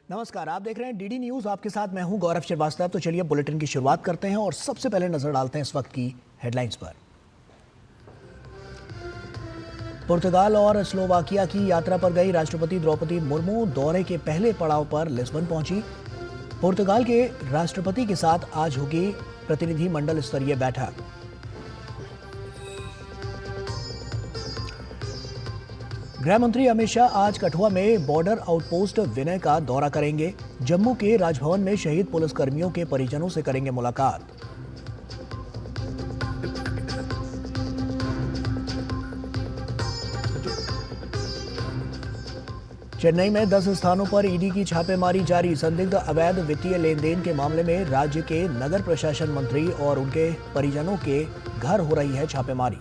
नमस्कार, आप देख रहे हैं डीडी न्यूज। आपके साथ मैं हूं गौरव श्रीवास्तव। तो चलिए बुलेटिन की शुरुआत करते हैं और सबसे पहले नजर डालते हैं इस वक्त की हेडलाइंस पर। पुर्तगाल और स्लोवाकिया की यात्रा पर गई राष्ट्रपति द्रौपदी मुर्मू दौरे के पहले पड़ाव पर लिस्बन पहुंची। पुर्तगाल के राष्ट्रपति के साथ आज होगी प्रतिनिधि मंडल स्तरीय बैठक। गृह मंत्री अमित शाह आज कठुआ में बॉर्डर आउटपोस्ट विनय का दौरा करेंगे। जम्मू के राजभवन में शहीद पुलिसकर्मियों के परिजनों से करेंगे मुलाकात। चेन्नई में 10 स्थानों पर ईडी की छापेमारी जारी। संदिग्ध अवैध वित्तीय लेन देन के मामले में राज्य के नगर प्रशासन मंत्री और उनके परिजनों के घर हो रही है छापेमारी।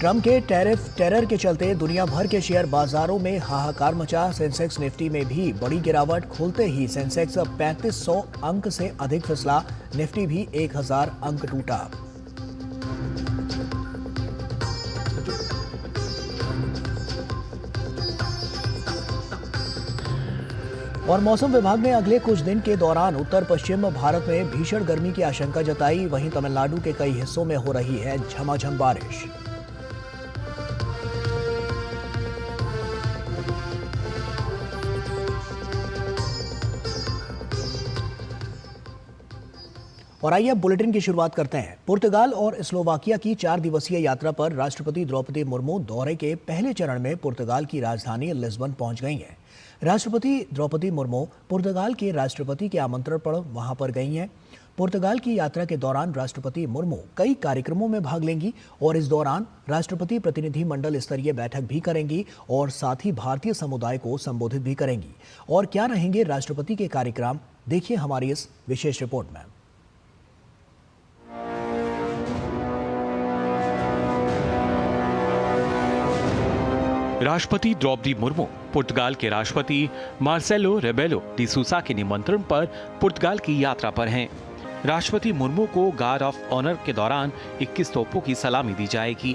ट्रंप के टेरर के चलते दुनिया भर के शेयर बाजारों में हाहाकार मचा। सेंसेक्स निफ्टी में भी बड़ी गिरावट। खुलते ही सेंसेक्स 3500 अंक से अधिक फिसला। निफ्टी भी 1000 अंक टूटा। और मौसम विभाग ने अगले कुछ दिन के दौरान उत्तर पश्चिम भारत में भीषण गर्मी की आशंका जताई। वहीं तमिलनाडु के कई हिस्सों में हो रही है झमाझम बारिश। और आइए अब बुलेटिन की शुरुआत करते हैं। पुर्तगाल और स्लोवाकिया की 4 दिवसीय यात्रा पर राष्ट्रपति द्रौपदी मुर्मू दौरे के पहले चरण में पुर्तगाल की राजधानी लिस्बन पहुंच गई हैं। राष्ट्रपति द्रौपदी मुर्मू पुर्तगाल के राष्ट्रपति के आमंत्रण पर वहां पर गई हैं। पुर्तगाल की यात्रा के दौरान राष्ट्रपति मुर्मू कई कार्यक्रमों में भाग लेंगी और इस दौरान राष्ट्रपति प्रतिनिधि मंडल स्तरीय बैठक भी करेंगी और साथ ही भारतीय समुदाय को संबोधित भी करेंगी। और क्या रहेंगे राष्ट्रपति के कार्यक्रम, देखिए हमारी इस विशेष रिपोर्ट में। राष्ट्रपति द्रौपदी मुर्मू पुर्तगाल के राष्ट्रपति मार्सेलो रेबेलो डी सूसा के निमंत्रण पर पुर्तगाल की यात्रा पर हैं। राष्ट्रपति मुर्मू को गार्ड ऑफ ऑनर के दौरान 21 तोपों की सलामी दी जाएगी।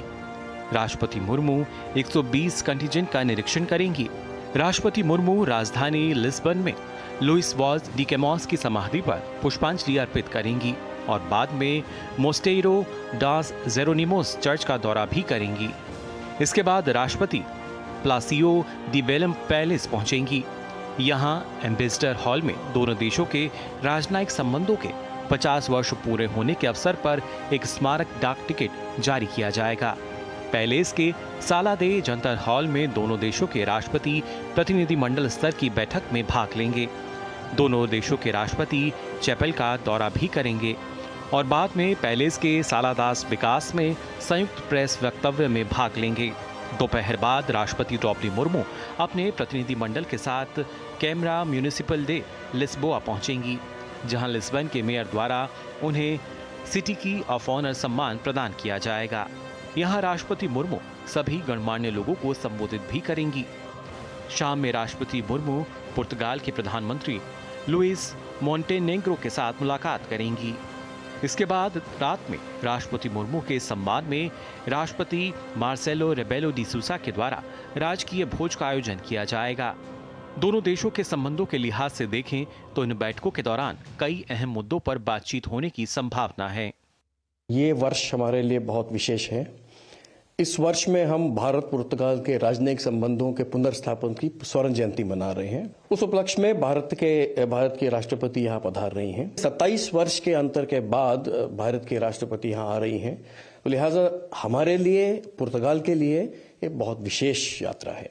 राष्ट्रपति मुर्मू 120 कंटिजेंट का निरीक्षण करेंगी। राष्ट्रपति मुर्मू राजधानी लिस्बन में लुइस वॉज डी कैमोस की समाधि पर पुष्पांजलि अर्पित करेंगी और बाद में मोस्टेरो डास जेरोनिमोस चर्च का दौरा भी करेंगी। इसके बाद राष्ट्रपति प्लासियो दी बेलम पैलेस पहुंचेंगी। यहां एम्बेसडर हॉल में दोनों देशों के राजनयिक संबंधों के 50 वर्ष पूरे होने के अवसर पर एक स्मारक डाक टिकट जारी किया जाएगा। पैलेस के साला दे जंतर हॉल में दोनों देशों के राष्ट्रपति प्रतिनिधि मंडल स्तर की बैठक में भाग लेंगे। दोनों देशों के राष्ट्रपति चैपल का दौरा भी करेंगे और बाद में पैलेस के सालादास विकास में संयुक्त प्रेस वक्तव्य में भाग लेंगे। दोपहर बाद राष्ट्रपति द्रौपदी मुर्मू अपने प्रतिनिधि मंडल के साथ कैमरा म्यूनिसिपल डे लिस्बोआ पहुंचेंगी, जहां लिस्बन के मेयर द्वारा उन्हें सिटी की ऑफ ऑनर सम्मान प्रदान किया जाएगा। यहां राष्ट्रपति मुर्मू सभी गणमान्य लोगों को संबोधित भी करेंगी। शाम में राष्ट्रपति मुर्मू पुर्तगाल के प्रधानमंत्री लुइस मोंटेनेग्रो के साथ मुलाकात करेंगी। इसके बाद रात में राष्ट्रपति मुर्मू के सम्मान में राष्ट्रपति मार्सेलो रेबेलो डी सूसा के द्वारा राजकीय भोज का आयोजन किया जाएगा। दोनों देशों के संबंधों के लिहाज से देखें तो इन बैठकों के दौरान कई अहम मुद्दों पर बातचीत होने की संभावना है। ये वर्ष हमारे लिए बहुत विशेष है। इस वर्ष में हम भारत पुर्तगाल के राजनयिक संबंधों के पुनर्स्थापन की स्वर्ण जयंती मना रहे हैं। उस उपलक्ष्य में भारत के राष्ट्रपति यहाँ पधार रही हैं। 27 वर्ष के अंतर के बाद भारत के राष्ट्रपति यहाँ आ रही हैं, तो लिहाजा हमारे लिए, पुर्तगाल के लिए ये बहुत विशेष यात्रा है।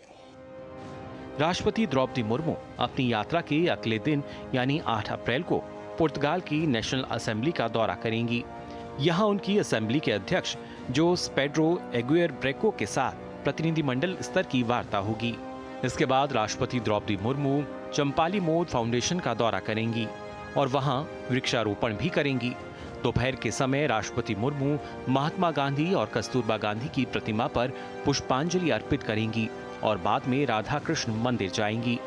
राष्ट्रपति द्रौपदी मुर्मू अपनी यात्रा के अगले दिन यानी 8 अप्रैल को पुर्तगाल की नेशनल असेंबली का दौरा करेंगी। यहाँ उनकी असेंबली के अध्यक्ष जोस पेड्रो एगुएर ब्रेको के साथ प्रतिनिधि मंडल स्तर की वार्ता होगी। इसके बाद राष्ट्रपति द्रौपदी मुर्मू चंपाली मोद फाउंडेशन का दौरा करेंगी और वहां वृक्षारोपण भी करेंगी। दोपहर के समय राष्ट्रपति मुर्मू महात्मा गांधी और कस्तूरबा गांधी की प्रतिमा पर पुष्पांजलि अर्पित करेंगी और बाद में राधा कृष्ण मंदिर जाएंगी।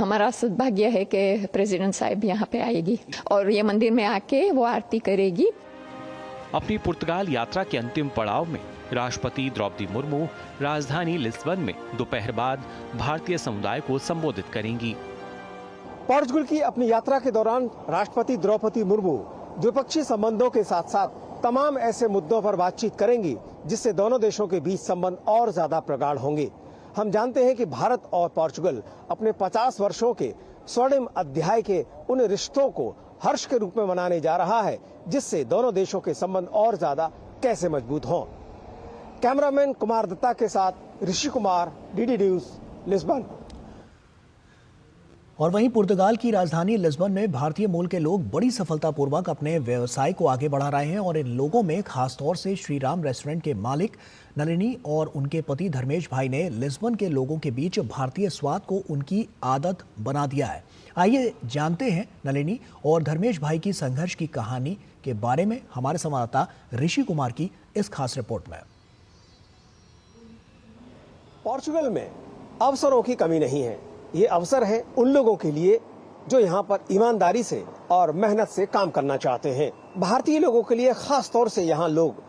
हमारा सौभाग्य है कि प्रेसिडेंट साहब यहाँ पे आएगी और ये मंदिर में आके वो आरती करेगी। अपनी पुर्तगाल यात्रा के अंतिम पड़ाव में राष्ट्रपति द्रौपदी मुर्मू राजधानी लिस्बन में दोपहर बाद भारतीय समुदाय को संबोधित करेंगी। पोर्चुगल की अपनी यात्रा के दौरान राष्ट्रपति द्रौपदी मुर्मू द्विपक्षीय संबंधों के साथ साथ तमाम ऐसे मुद्दों पर बातचीत करेंगी जिससे दोनों देशों के बीच संबंध और ज्यादा प्रगाढ़ होंगे। हम जानते हैं कि भारत और पोर्चुगल अपने 50 वर्षों के स्वर्णिम अध्याय के उन रिश्तों को हर्ष के रूप में मनाने जा रहा है जिससे दोनों देशों के संबंध और ज्यादा कैसे मजबूत हों। कैमरामैन कुमार दत्ता के साथ Rishi Kumar, DD news, Lisbon. और वहीं पुर्तगाल की राजधानी लिस्बन में भारतीय मूल के लोग बड़ी सफलतापूर्वक अपने व्यवसाय को आगे बढ़ा रहे हैं और इन लोगों में खासतौर से श्री राम रेस्टोरेंट के मालिक नलिनी और उनके पति धर्मेश भाई ने लिस्बन के लोगों के बीच भारतीय स्वाद को उनकी आदत बना दिया है। आइए जानते हैं नलिनी और धर्मेश भाई की संघर्ष की कहानी के बारे में हमारे संवाददाता ऋषि कुमार की इस खास रिपोर्ट में। पोर्चुगल में अवसरों की कमी नहीं है। ये अवसर है उन लोगों के लिए जो यहाँ पर ईमानदारी से और मेहनत से काम करना चाहते हैं। भारतीय लोगों के लिए खास तौर से यहाँ लोग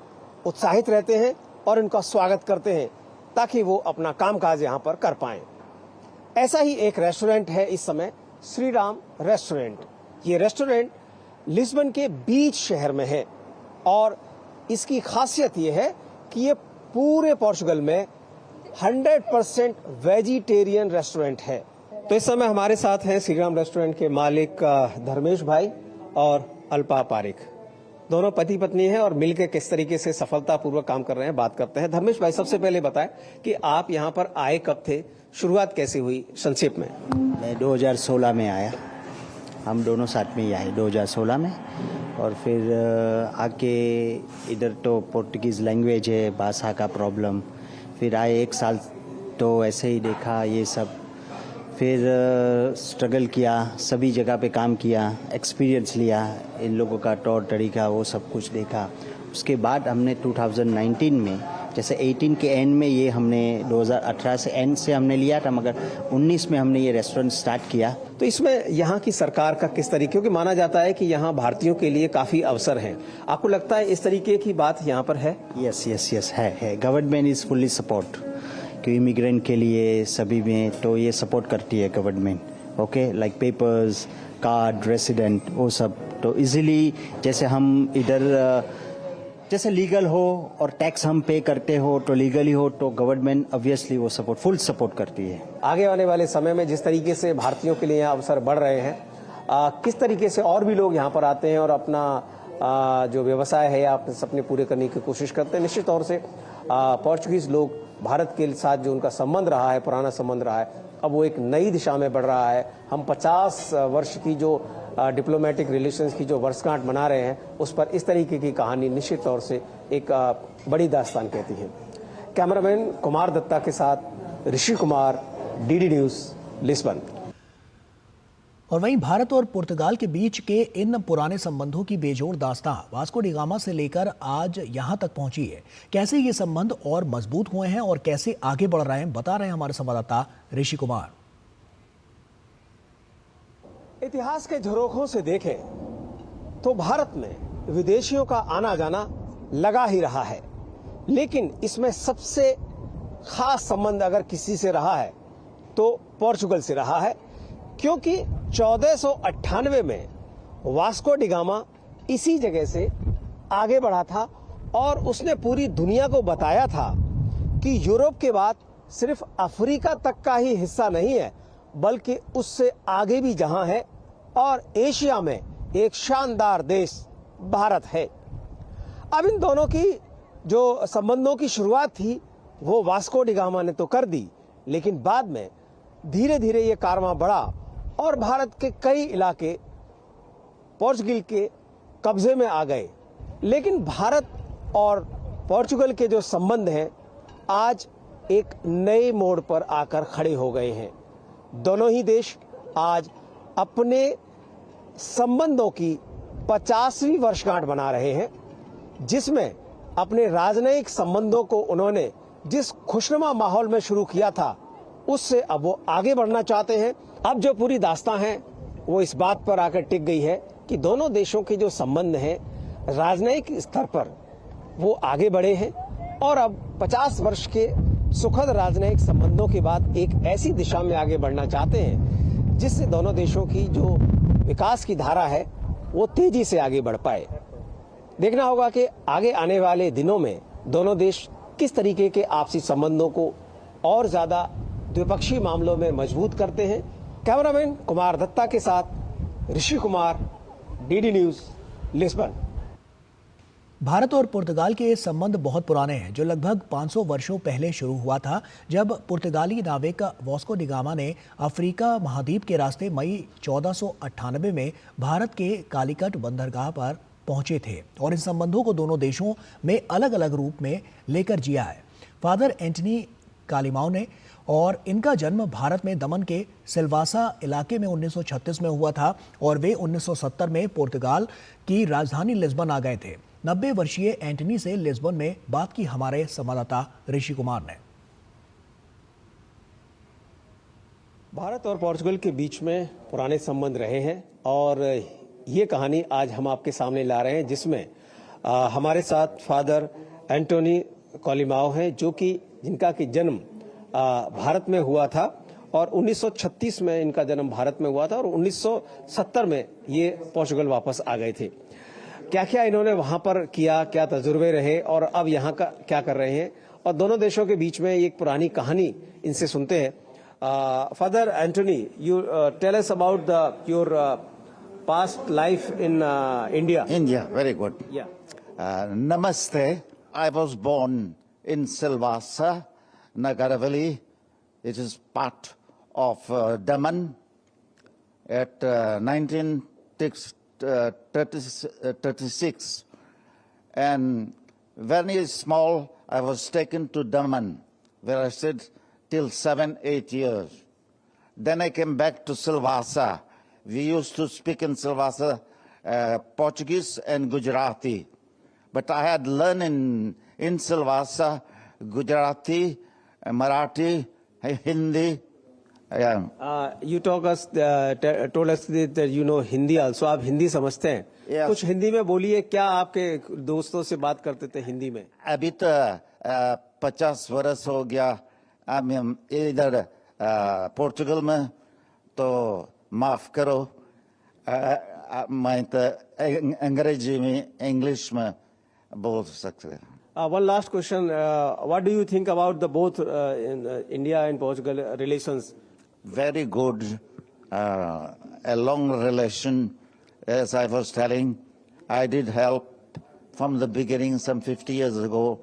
उत्साहित रहते हैं और इनका स्वागत करते हैं ताकि वो अपना कामकाज यहाँ पर कर पाएं। ऐसा ही एक रेस्टोरेंट है इस समय, श्री राम रेस्टोरेंट। ये रेस्टोरेंट लिस्बन के बीच शहर में है और इसकी खासियत ये है कि ये पूरे पोर्चुगल में 100% वेजिटेरियन रेस्टोरेंट है। तो इस समय हमारे साथ हैं श्री राम रेस्टोरेंट के मालिक धर्मेश भाई और अल्पा पारिक। दोनों पति पत्नी हैं और मिलकर किस तरीके से सफलतापूर्वक काम कर रहे हैं बात करते हैं। धर्मेश भाई, सबसे पहले बताएं कि आप यहाँ पर आए कब थे, शुरुआत कैसे हुई, संक्षेप में। मैं 2016 में आया, हम दोनों साथ में ही आए 2016 में। और फिर आके इधर तो पोर्टुगीज़ लैंग्वेज है, भाषा का प्रॉब्लम। फिर आए 1 साल तो ऐसे ही देखा ये सब, फिर स्ट्रगल किया, सभी जगह पे काम किया, एक्सपीरियंस लिया, इन लोगों का तौर तरीका वो सब कुछ देखा। उसके बाद हमने 2019 में, जैसे 18 के एंड में ये हमने 2018 से एंड से हमने लिया था, मगर 19 में हमने ये रेस्टोरेंट स्टार्ट किया। तो इसमें यहाँ की सरकार का किस तरीके, क्योंकि माना जाता है कि यहाँ भारतीयों के लिए काफी अवसर हैं, आपको लगता है इस तरीके की बात यहाँ पर है? यस है। गवर्नमेंट इज फुल्ली सपोर्ट कि इमिग्रेंट के लिए सभी में तो ये सपोर्ट करती है government. Okay, like papers, card, resident, वो सब तो इजीली, जैसे हम इधर जैसे लीगल हो और टैक्स हम पे करते हो तो लीगली हो तो गवर्नमेंट ऑब्वियसली वो सपोर्ट, फुल सपोर्ट करती है। आगे आने वाले समय में जिस तरीके से भारतीयों के लिए अवसर बढ़ रहे हैं, किस तरीके से और भी लोग यहाँ पर आते हैं और अपना जो व्यवसाय है आप सपने पूरे करने की कोशिश करते हैं। निश्चित तौर से पोर्चुगीज लोग भारत के साथ जो उनका संबंध रहा है, पुराना संबंध रहा है, अब वो एक नई दिशा में बढ़ रहा है। हम 50 वर्ष की जो डिप्लोमेटिक रिलेशंस की जो वर्षगांठ मना रहे हैं, उस पर इस तरीके की कहानी निश्चित तौर से एक बड़ी दास्तान कहती है। कैमरामैन कुमार दत्ता के साथ Rishi Kumar, DD news, Lisbon. और वहीं भारत और पुर्तगाल के बीच के इन पुराने संबंधों की बेजोड़ दास्तां वास्को डी गामा से लेकर आज यहां तक पहुंची है। कैसे ये संबंध और मजबूत हुए हैं और कैसे आगे बढ़ रहे हैं, बता रहे हैं हमारे संवाददाता ऋषि कुमार। इतिहास के झरोखों से देखें तो भारत में विदेशियों का आना जाना लगा ही रहा है, लेकिन इसमें सबसे खास संबंध अगर किसी से रहा है तो पोर्चुगल से रहा है, क्योंकि 1498 में वास्को डी गामा इसी जगह से आगे बढ़ा था और उसने पूरी दुनिया को बताया था कि यूरोप के बाद सिर्फ अफ्रीका तक का ही हिस्सा नहीं है, बल्कि उससे आगे भी जहां है और एशिया में एक शानदार देश भारत है। अब इन दोनों की जो संबंधों की शुरुआत थी वो वास्को डी गामा ने तो कर दी, लेकिन बाद में धीरे धीरे ये कारवां बढ़ा और भारत के कई इलाके पोर्चुगल के कब्जे में आ गए। लेकिन भारत और पोर्चुगल के जो संबंध हैं आज एक नए मोड़ पर आकर खड़े हो गए हैं। दोनों ही देश आज अपने संबंधों की 50वीं वर्षगांठ मना रहे हैं, जिसमें अपने राजनयिक संबंधों को उन्होंने जिस खुशनुमा माहौल में शुरू किया था उससे अब वो आगे बढ़ना चाहते हैं। अब जो पूरी दास्तां है वो इस बात पर आकर टिक गई है कि दोनों देशों के जो संबंध हैं राजनयिक स्तर पर वो आगे बढ़े हैं और अब 50 वर्ष के सुखद राजनयिक संबंधों के बाद एक ऐसी दिशा में आगे बढ़ना चाहते हैं जिससे दोनों देशों की जो विकास की धारा है वो तेजी से आगे बढ़ पाए। देखना होगा कि आगे आने वाले दिनों में दोनों देश किस तरीके के आपसी संबंधों को और ज्यादा द्विपक्षीय मामलों में मजबूत करते हैं। कैमरामैन कुमार दत्ता के साथ Rishi Kumar, DD news, Lisbon. Bharat और पुर्तगाल के संबंध बहुत पुराने हैं, जो लगभग 500 वर्षों पहले शुरू हुआ था, जब पुर्तगाली नाविक वास्को डी गामा ने अफ्रीका महाद्वीप के रास्ते मई 1498 में भारत के कालीकट बंदरगाह पर पहुंचे थे और इन संबंधों को दोनों देशों में अलग अलग रूप में लेकर जिया है। फादर एंटनी कालीमाओ ने और इनका जन्म भारत में दमन के सिल्वासा इलाके में 1936 में हुआ था और वे 1970 में पुर्तगाल की राजधानी लिस्बन आ गए थे। 90 वर्षीय एंटनी से लिस्बन में बात की हमारे संवाददाता ऋषि कुमार ने। भारत और पोर्चुगल के बीच में पुराने संबंध रहे हैं और ये कहानी आज हम आपके सामने ला रहे हैं, जिसमें हमारे साथ फादर एंटोनी कॉलिमाओ हैं, जो कि जिनका कि जन्म भारत में हुआ था और 1936 में इनका जन्म भारत में हुआ था और 1970 में ये पोर्चुगल वापस आ गए थे। क्या क्या इन्होंने वहां पर किया, क्या तजुर्बे रहे और अब यहाँ का क्या कर रहे हैं, और दोनों देशों के बीच में एक पुरानी कहानी इनसे सुनते हैं। Father Antony, you tell us about your past life in India. India, very good. Yeah. Namaste. I was born in Silvassa, Nagaravali. It is part of Daman at 1936. And when I was small, I was taken to Daman, where I stayed till 7-8 years. Then I came back to Silvassa. We used to speak in Silvassa Portuguese and Gujarati. But I had learned in Silvassa Gujarati, Marathi, Hindi. You told us that you know Hindi also. आप हिंदी समझते हैं? Yes. कुछ हिंदी में बोलिए। क्या आपके दोस्तों से बात करते थे हिंदी में? अभी तो 50 वर्ष हो गया हम इधर पोर्चुगल में, तो माफ करो मैं तो अंग्रेजी में इंग्लिश में बोल सकते हैं। One last question. What do you think about the both India and Portugal relations? Very good, a long relation. As I was telling, I did help from the beginning some 50 years ago,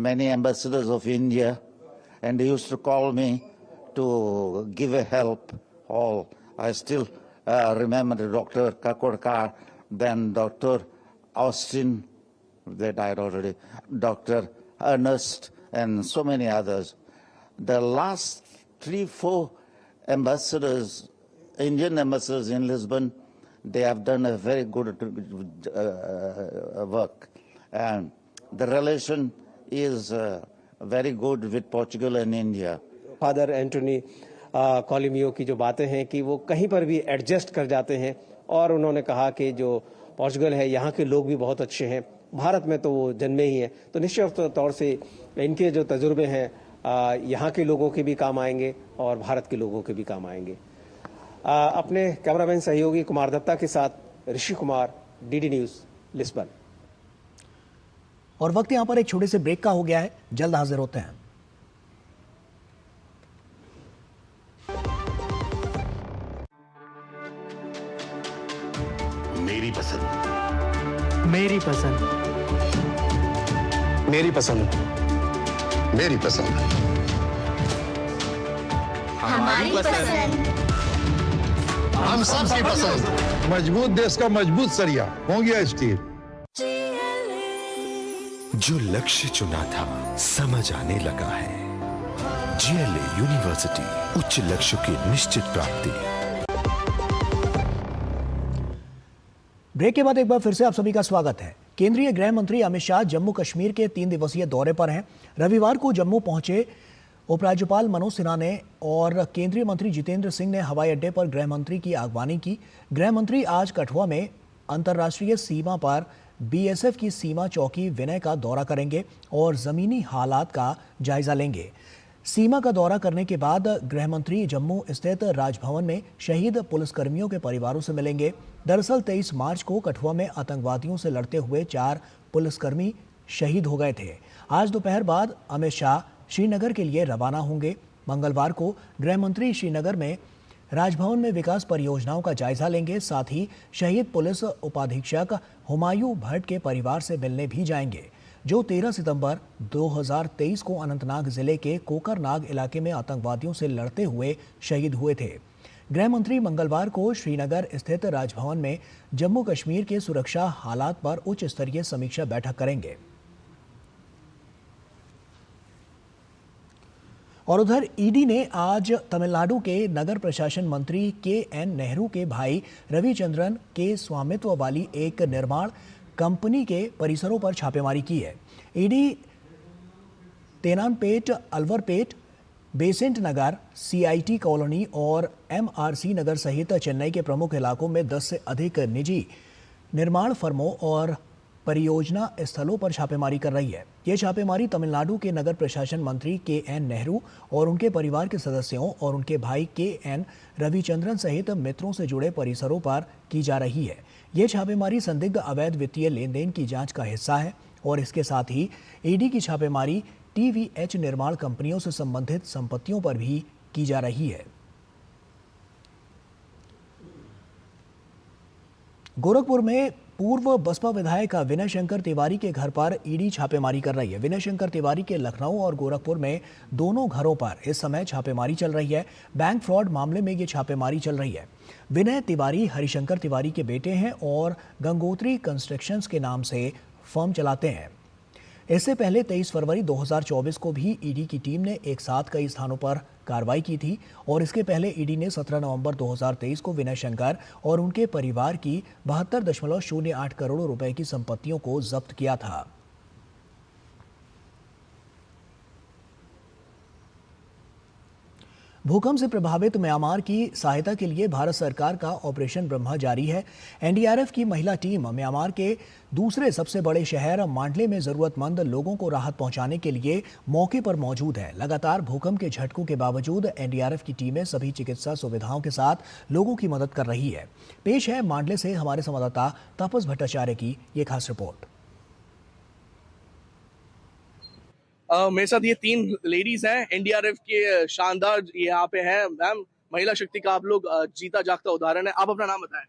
many ambassadors of India, and they used to call me to give a help. All I still remember Dr. Kakurkar, then Dr. Austin, they died already, Dr. Ernest, and so many others. The last 3-4 ambassadors, Indian ambassadors in Lisbon, they have done a very good work. And the relation is very good with Portugal and India. Father Antony कॉलिमियो की जो बातें हैं कि वो कहीं पर भी एडजस्ट कर जाते हैं, और उन्होंने कहा कि जो पोर्चुगल है यहाँ के लोग भी बहुत अच्छे हैं, भारत में तो वो जन्मे ही हैं, तो निश्चित तौर से इनके जो तजुर्बे हैं यहाँ के लोगों के भी काम आएंगे और भारत के लोगों के भी काम आएंगे। अपने कैमरामैन सहयोगी कुमार दत्ता के साथ Rishi Kumar, DD news, Lisbon. और वक्त यहाँ पर एक छोटे से ब्रेक का हो गया है, जल्द हाजिर होते हैं। मेरी पसंद, मेरी पसंद, मेरी पसंद, मेरी पसंद, हमारी पसंद, हम सबकी पसंद। मजबूत देश का मजबूत सरिया हो गया स्टील। जो लक्ष्य चुना था समझ आने लगा है। GLA यूनिवर्सिटी, उच्च लक्ष्य की निश्चित प्राप्ति। ब्रेक के बाद एक बार फिर से आप सभी का स्वागत है। केंद्रीय गृह मंत्री अमित शाह जम्मू कश्मीर के 3 दिवसीय दौरे पर हैं। रविवार को जम्मू पहुंचे उपराज्यपाल मनोज सिन्हा ने और केंद्रीय मंत्री जितेंद्र सिंह ने हवाई अड्डे पर गृह मंत्री की अगवानी की। गृह मंत्री आज कठुआ में अंतर्राष्ट्रीय सीमा पर बीएसएफ की सीमा चौकी विनय का दौरा करेंगे और जमीनी हालात का जायजा लेंगे। सीमा का दौरा करने के बाद गृह मंत्री जम्मू स्थित राजभवन में शहीद पुलिसकर्मियों के परिवारों से मिलेंगे। दरअसल 23 मार्च को कठुआ में आतंकवादियों से लड़ते हुए 4 पुलिसकर्मी शहीद हो गए थे। आज दोपहर बाद अमित शाह श्रीनगर के लिए रवाना होंगे। मंगलवार को गृह मंत्री श्रीनगर में राजभवन में विकास परियोजनाओं का जायजा लेंगे। साथ ही शहीद पुलिस उपाधीक्षक हुमायूं भट्ट के परिवार से मिलने भी जाएंगे, जो 13 सितंबर 2023 को अनंतनाग जिले के कोकरनाग इलाके में आतंकवादियों से लड़ते हुए शहीद हुए थे। गृह मंत्री मंगलवार को श्रीनगर स्थित राजभवन में जम्मू कश्मीर के सुरक्षा हालात पर उच्च स्तरीय समीक्षा बैठक करेंगे। और उधर ईडी ने आज तमिलनाडु के नगर प्रशासन मंत्री के.एन. नेहरू के भाई रविचंद्रन के स्वामित्व वाली एक निर्माण कंपनी के परिसरों पर छापेमारी की है। ईडी तेनानपेट, अलवरपेट, बेसेंट नगर, सीआईटी कॉलोनी और एमआरसी नगर सहित चेन्नई के प्रमुख इलाकों में 10 से अधिक निजी निर्माण फर्मों और परियोजना स्थलों पर छापेमारी कर रही है। ये छापेमारी तमिलनाडु के नगर प्रशासन मंत्री के.एन. नेहरू और उनके परिवार के सदस्यों और उनके भाई के.एन. रविचंद्रन सहित मित्रों से जुड़े परिसरों पर की जा रही है। ये छापेमारी संदिग्ध अवैध वित्तीय लेन देन की जांच का हिस्सा है और इसके साथ ही ईडी की छापेमारी टीवीएच निर्माण कंपनियों से संबंधित संपत्तियों पर भी की जा रही है। गोरखपुर में पूर्व बसपा विधायक विनय शंकर तिवारी के घर पर ईडी छापेमारी कर रही है। विनय शंकर तिवारी के लखनऊ और गोरखपुर में दोनों घरों पर इस समय छापेमारी चल रही है। बैंक फ्रॉड मामले में ये छापेमारी चल रही है। विनय तिवारी हरिशंकर तिवारी के बेटे हैं और गंगोत्री कंस्ट्रक्शंस के नाम से फर्म चलाते हैं। इससे पहले 23 फरवरी 2024 को भी ईडी की टीम ने एक साथ कई स्थानों पर कार्रवाई की थी और इसके पहले ईडी ने 17 नवंबर 2023 को विनय शंकर और उनके परिवार की 72.08 करोड़ रुपए की संपत्तियों को जब्त किया था। भूकंप से प्रभावित म्यांमार की सहायता के लिए भारत सरकार का ऑपरेशन ब्रह्मा जारी है। एनडीआरएफ की महिला टीम म्यांमार के दूसरे सबसे बड़े शहर मांडले में जरूरतमंद लोगों को राहत पहुंचाने के लिए मौके पर मौजूद है। लगातार भूकंप के झटकों के बावजूद एनडीआरएफ की टीमें सभी चिकित्सा सुविधाओं के साथ लोगों की मदद कर रही है। पेश है मांडले से हमारे संवाददाता तापस भट्टाचार्य की ये खास रिपोर्ट। मेरे साथ ये 3 लेडीज हैं एनडीआरएफ के शानदार यहाँ पे हैं। मैम, महिला शक्ति का आप लोग जीता जागता उदाहरण है। आप अपना नाम बताएं।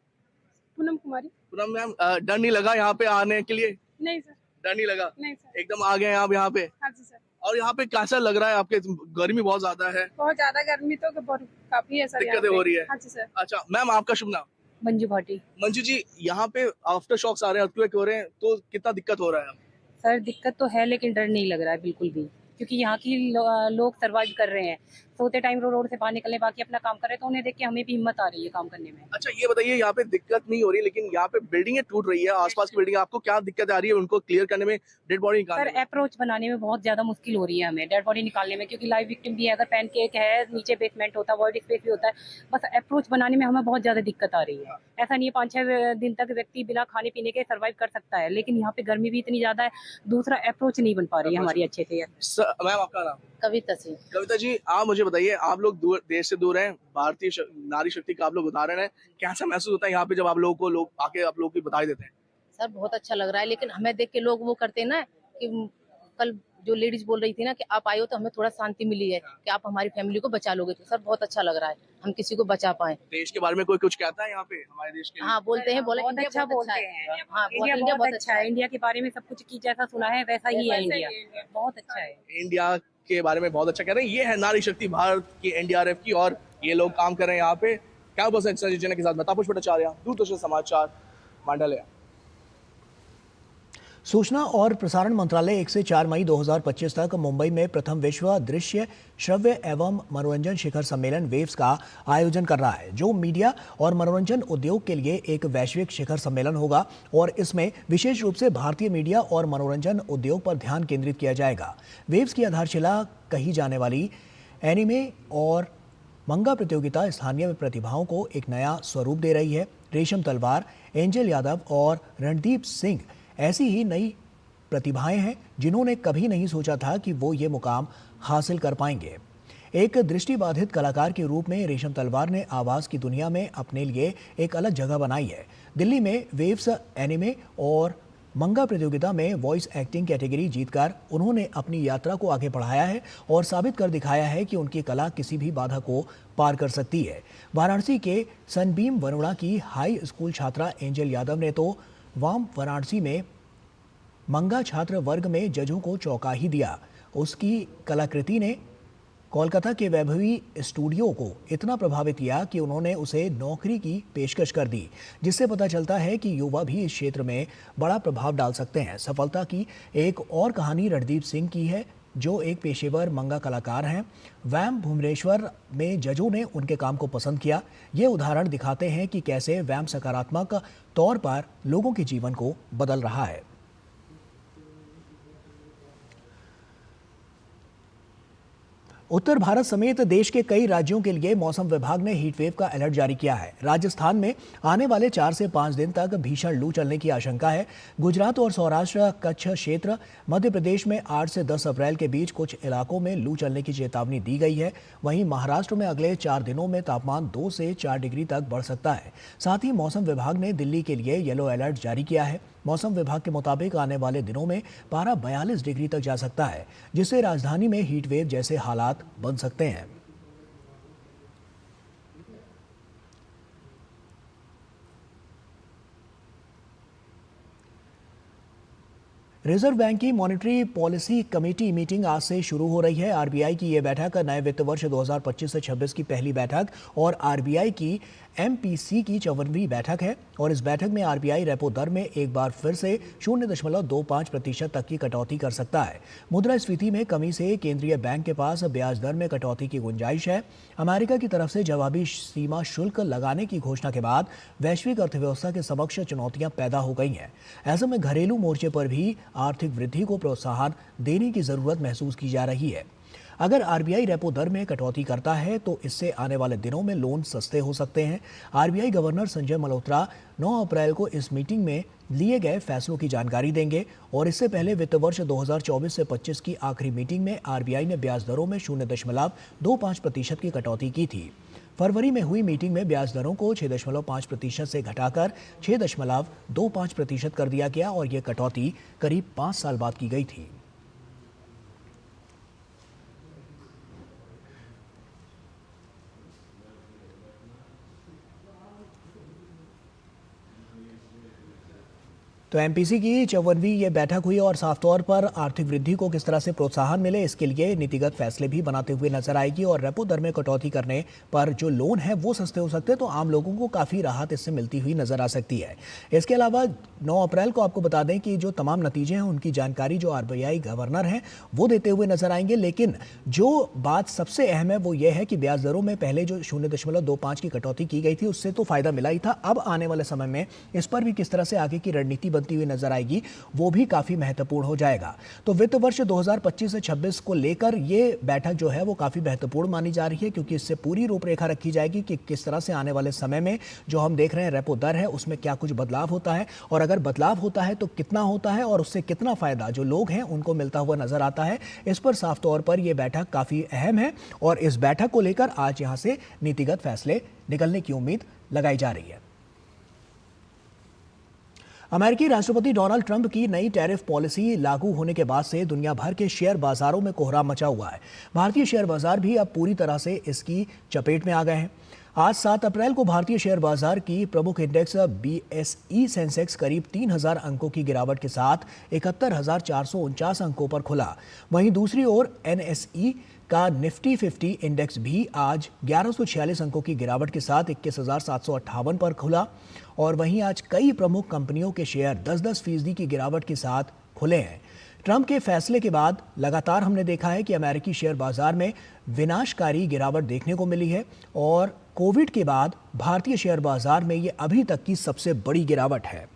पूनम कुमारी। पूनम मैम, डर नहीं लगा यहाँ पे आने के लिए? नहीं सर। डर नहीं लगा? नहीं सर। एकदम आ गए हैं आप यहाँ पे? हाँ जी सर। और यहाँ पे कैसा लग रहा है आपके? गर्मी बहुत ज्यादा है। बहुत ज्यादा गर्मी तो काफी है सर। दिक्कतें हो रही है? हाँ जी सर। अच्छा मैम, आपका शुभ नाम? मंजू भाटी। मंजू जी, यहाँ पे आफ्टर शॉक्स आ रहे हैं, अर्थक्वेक हो रहे हैं, तो कितना दिक्कत हो रहा है? सर दिक्कत तो है लेकिन डर नहीं लग रहा है बिल्कुल भी, क्योंकि यहाँ की लोग सर्वाइव कर रहे हैं। सोते टाइम रोड से बाहर निकलने, बाकी अपना काम कर रहे हैं, तो उन्हें देख के हमें भी हिम्मत आ रही है काम करने में। अच्छा ये बताइए, यहाँ पे दिक्कत नहीं हो रही लेकिन यहाँ पे बिल्डिंगें टूट रही है, आसपास की बिल्डिंग, आपको क्या दिक्कत आ रही है उनको क्लियर करने में, डेड बॉडी निकालने में? सर अप्रोच बनाने में बहुत ज्यादा मुश्किल हो रही है हमें, डेड बॉडी निकालने में, क्योंकि लाइव विक्टिम भी है। अगर पैनकेक है, नीचे बेसमेंट होता है, वॉइड स्पेस भी होता है, बस अप्रोच बनाने में हमें बहुत ज्यादा दिक्कत आ रही है। ऐसा नहीं है 5-6 दिन तक व्यक्ति बिना खाने पीने के सर्वाइव कर सकता है, लेकिन यहाँ पे गर्मी भी इतनी ज्यादा है, दूसरा अप्रोच नहीं बन पा रही है हमारी अच्छे से। मैम आपका नाम? कविता सिंह। कविता जी, आप मुझे बताइए, आप लोग देश से दूर हैं, भारतीय नारी शक्ति का आप लोग उदाहरण है, कैसा महसूस होता है यहाँ पे जब आप लोगों को लोग आके आप लोगों की बधाई देते हैं? सर बहुत अच्छा लग रहा है, लेकिन हमें देख के लोग वो करते हैं ना कि कल जो लेडीज बोल रही थी ना कि आप आए हो तो हमें थोड़ा शांति मिली है कि आप हमारी फैमिली को बचा लोगे, तो सर बहुत अच्छा लग रहा है हम किसी को बचा पाए। देश के बारे में कोई कुछ कहता है यहाँ पे हमारे देश के? हाँ बोलते हैं, बोले इंडिया अच्छा बोलते हैं। हाँ, इंडिया बहुत अच्छा है। इंडिया के बारे में सब कुछ की जैसा सुना है वैसा ही है इंडिया, बहुत अच्छा है। इंडिया के बारे में बहुत अच्छा कह रहे हैं। ये है नारी शक्ति भारत की एनडीआरएफ की, और ये लोग काम कर रहे हैं यहाँ पे। क्या पर्सन के साथ मैं तापस भट्टाचार्य, दूरदर्शन समाचार, मांडले। सूचना और प्रसारण मंत्रालय 1 से 4 मई 2025 तक मुंबई में प्रथम विश्व दृश्य श्रव्य एवं मनोरंजन शिखर सम्मेलन वेव्स का आयोजन कर रहा है, जो मीडिया और मनोरंजन उद्योग के लिए एक वैश्विक शिखर सम्मेलन होगा और इसमें विशेष रूप से भारतीय मीडिया और मनोरंजन उद्योग पर ध्यान केंद्रित किया जाएगा। वेव्स की आधारशिला कही जाने वाली एनिमे और मंगा प्रतियोगिता स्थानीय प्रतिभाओं को एक नया स्वरूप दे रही है। रेशम तलवार, एंजल यादव और रणदीप सिंह ऐसी ही नई प्रतिभाएं हैं जिन्होंने कभी नहीं सोचा था कि वो ये मुकाम हासिल कर पाएंगे। एक दृष्टिबाधित कलाकार के रूप में रेशम तलवार ने आवाज़ की दुनिया में अपने लिए एक अलग जगह बनाई है। दिल्ली में वेव्स एनिमे और मंगा प्रतियोगिता में वॉइस एक्टिंग कैटेगरी जीतकर उन्होंने अपनी यात्रा को आगे बढ़ाया है और साबित कर दिखाया है कि उनकी कला किसी भी बाधा को पार कर सकती है। वाराणसी के सनबीम वरुणा की हाई स्कूल छात्रा एंजल यादव ने तो वाम वाराणसी में मंगा छात्र वर्ग में जजों को चौंका ही दिया। उसकी कलाकृति ने कोलकाता के वैभवी स्टूडियो को इतना प्रभावित किया कि उन्होंने उसे नौकरी की पेशकश कर दी, जिससे पता चलता है कि युवा भी इस क्षेत्र में बड़ा प्रभाव डाल सकते हैं। सफलता की एक और कहानी रणदीप सिंह की है, जो एक पेशेवर मंगा कलाकार हैं। वैम भुवनेश्वर में जजों ने उनके काम को पसंद किया। ये उदाहरण दिखाते हैं कि कैसे वैम सकारात्मक तौर पर लोगों के जीवन को बदल रहा है। उत्तर भारत समेत देश के कई राज्यों के लिए मौसम विभाग ने हीट वेव का अलर्ट जारी किया है। राजस्थान में आने वाले 4 से 5 दिन तक भीषण लू चलने की आशंका है। गुजरात और सौराष्ट्र कच्छ क्षेत्र, मध्य प्रदेश में 8 से 10 अप्रैल के बीच कुछ इलाकों में लू चलने की चेतावनी दी गई है। वहीं महाराष्ट्र में अगले 4 दिनों में तापमान 2 से 4 डिग्री तक बढ़ सकता है। साथ ही मौसम विभाग ने दिल्ली के लिए येलो अलर्ट जारी किया है। मौसम विभाग के मुताबिक आने वाले दिनों में पारा 42 डिग्री तक जा सकता है, जिससे राजधानी में हीट वेव जैसे हालात बन सकते हैं। रिजर्व बैंक की मॉनेटरी पॉलिसी कमेटी मीटिंग आज से शुरू हो रही है। आरबीआई की यह बैठक नए वित्त वर्ष 2025 से 26 की पहली बैठक और आरबीआई की एमपीसी की 54वीं बैठक है और इस बैठक में आरबीआई रेपो दर में एक बार फिर से 0.25% तक की कटौती कर सकता है। मुद्रास्फीति में कमी से केंद्रीय बैंक के पास ब्याज दर में कटौती की गुंजाइश है। अमेरिका की तरफ से जवाबी सीमा शुल्क लगाने की घोषणा के बाद वैश्विक अर्थव्यवस्था के समक्ष चुनौतियां पैदा हो गई हैं। ऐसे में घरेलू मोर्चे पर भी आर्थिक वृद्धि को प्रोत्साहन देने की जरूरत महसूस की जा रही है। अगर आरबीआई रेपो दर में कटौती करता है तो इससे आने वाले दिनों में लोन सस्ते हो सकते हैं। आरबीआई गवर्नर संजय मल्होत्रा 9 अप्रैल को इस मीटिंग में लिए गए फैसलों की जानकारी देंगे और इससे पहले वित्त वर्ष 2024 से 25 की आखिरी मीटिंग में आरबीआई ने ब्याज दरों में 0.25% की कटौती की थी। फरवरी में हुई मीटिंग में ब्याज दरों को 6.5% से घटाकर 6.25% कर दिया गया और यह कटौती करीब 5 साल बाद की गई थी। तो एमपीसी की 54वीं ये बैठक हुई और साफ तौर पर आर्थिक वृद्धि को किस तरह से प्रोत्साहन मिले इसके लिए नीतिगत फैसले भी बनाते हुए नजर आएगी और रेपो दर में कटौती करने पर जो लोन है वो सस्ते हो सकते हैं, तो आम लोगों को काफ़ी राहत इससे मिलती हुई नजर आ सकती है। इसके अलावा 9 अप्रैल को आपको बता दें कि जो तमाम नतीजे हैं उनकी जानकारी जो आरबीआई गवर्नर हैं वो देते हुए नजर आएंगे, लेकिन जो बात सबसे अहम है वो ये है कि ब्याज दरों में पहले जो 0.25 की कटौती की गई थी उससे तो फायदा मिला ही था। अब आने वाले समय में इस पर भी किस तरह से आगे की रणनीति हुई नजर आएगी वो भी काफी महत्वपूर्ण हो जाएगा। तो वित्त वर्ष 2025 से 26 को लेकर ये बैठक जो है वो काफी महत्वपूर्ण मानी जा रही है, क्योंकि इससे पूरी रूपरेखा रखी जाएगी कि किस तरह से आने वाले समय में जो हम देख रहे हैं रेपो दर है उसमें क्या कुछ बदलाव होता है और अगर बदलाव होता है तो कितना होता है और उससे कितना फायदा जो लोग हैं उनको मिलता हुआ नजर आता है। इस पर साफ तौर पर यह बैठक काफी अहम है और इस बैठक को लेकर आज यहां से नीतिगत फैसले निकलने की उम्मीद लगाई जा रही है। अमेरिकी राष्ट्रपति डोनाल्ड ट्रंप की नई टैरिफ पॉलिसी लागू होने के बाद से दुनिया भर के शेयर बाजारों में कोहराम मचा हुआ है। भारतीय शेयर बाजार भी अब पूरी तरह से इसकी चपेट में आ गए हैं। आज 7 अप्रैल को भारतीय शेयर बाजार की प्रमुख इंडेक्स बीएसई सेंसेक्स करीब 3000 अंकों की गिरावट के साथ 71,449 अंकों पर खुला। वहीं दूसरी ओर एनएसई का निफ्टी 50 इंडेक्स भी आज 1146 अंकों की गिरावट के साथ 21,758 पर खुला और वहीं आज कई प्रमुख कंपनियों के शेयर 10-10% की गिरावट के साथ खुले हैं। ट्रंप के फैसले के बाद लगातार हमने देखा है कि अमेरिकी शेयर बाजार में विनाशकारी गिरावट देखने को मिली है और कोविड के बाद भारतीय शेयर बाजार में ये अभी तक की सबसे बड़ी गिरावट है।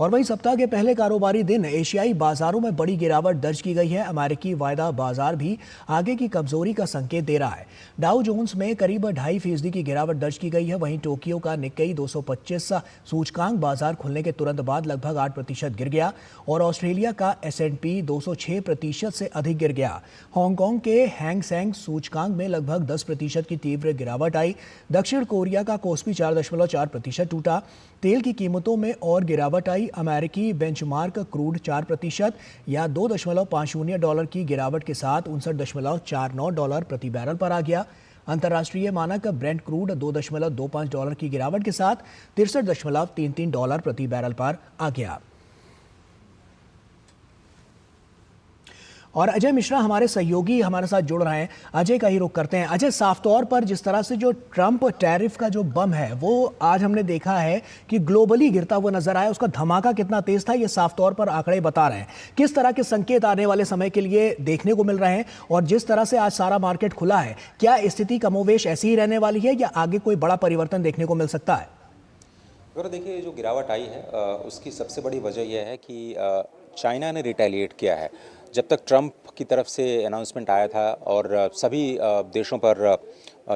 और वहीं सप्ताह के पहले कारोबारी दिन एशियाई बाजारों में बड़ी गिरावट दर्ज की गई है। अमेरिकी वायदा बाजार भी आगे की कमजोरी का संकेत दे रहा है। डाउ जोन्स में करीब 2.5% की गिरावट दर्ज की गई है। वहीं टोक्यो का निक्केई 225 सूचकांक बाजार खुलने के तुरंत बाद लगभग 8% गिर गया और ऑस्ट्रेलिया का S&P 206% से अधिक गिर गया। हांगकांग के हैंग सेंग सूचकांक में लगभग 10% की तीव्र गिरावट आई। दक्षिण कोरिया का कोस्पी 4.4% टूटा। तेल की कीमतों में और गिरावट आई। अमेरिकी बेंचमार्क क्रूड 4% या $2.50 की गिरावट के साथ $59.49 प्रति बैरल पर आ गया। अंतर्राष्ट्रीय मानक ब्रेंट क्रूड $2.25 की गिरावट के साथ $63.33 प्रति बैरल पर आ गया। और अजय मिश्रा हमारे सहयोगी हमारे साथ जुड़ रहे हैं। अजय का ही रुख करते हैं। अजय, साफ तौर पर जिस तरह से जो ट्रंप टैरिफ का जो बम है वो आज हमने देखा है कि ग्लोबली गिरता हुआ नजर आया, उसका धमाका कितना तेज था ये साफ तौर पर आंकड़े बता रहे हैं। किस तरह के संकेत आने वाले समय के लिए देखने को मिल रहे हैं और जिस तरह से आज सारा मार्केट खुला है, क्या स्थिति कमोवेश ऐसी ही रहने वाली है या आगे कोई बड़ा परिवर्तन देखने को मिल सकता है? अगर देखिए, जो गिरावट आई है उसकी सबसे बड़ी वजह यह है कि चाइना ने रिटेलिएट किया है। जब तक ट्रंप की तरफ से अनाउंसमेंट आया था और सभी देशों पर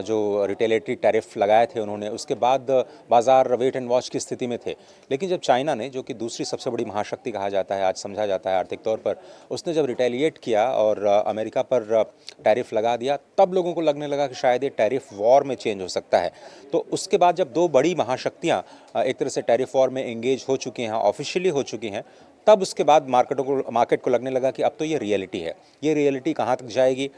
जो रिटेलिएटरी टैरिफ लगाए थे उन्होंने, उसके बाद बाजार वेट एंड वॉच की स्थिति में थे। लेकिन जब चाइना ने, जो कि दूसरी सबसे बड़ी महाशक्ति कहा जाता है, आज समझा जाता है आर्थिक तौर पर, उसने जब रिटेलिएट किया और अमेरिका पर टैरिफ लगा दिया, तब लोगों को लगने लगा कि शायद ये टैरिफ वॉर में चेंज हो सकता है। तो उसके बाद जब दो बड़ी महाशक्तियाँ एक तरह से टैरिफ वॉर में एंगेज हो चुकी हैं, ऑफिशियली हो चुकी हैं, तब उसके बाद मार्केट को लगने लगा कि अब तो ये रियलिटी है। ये रियलिटी कहाँ तक जाएगी,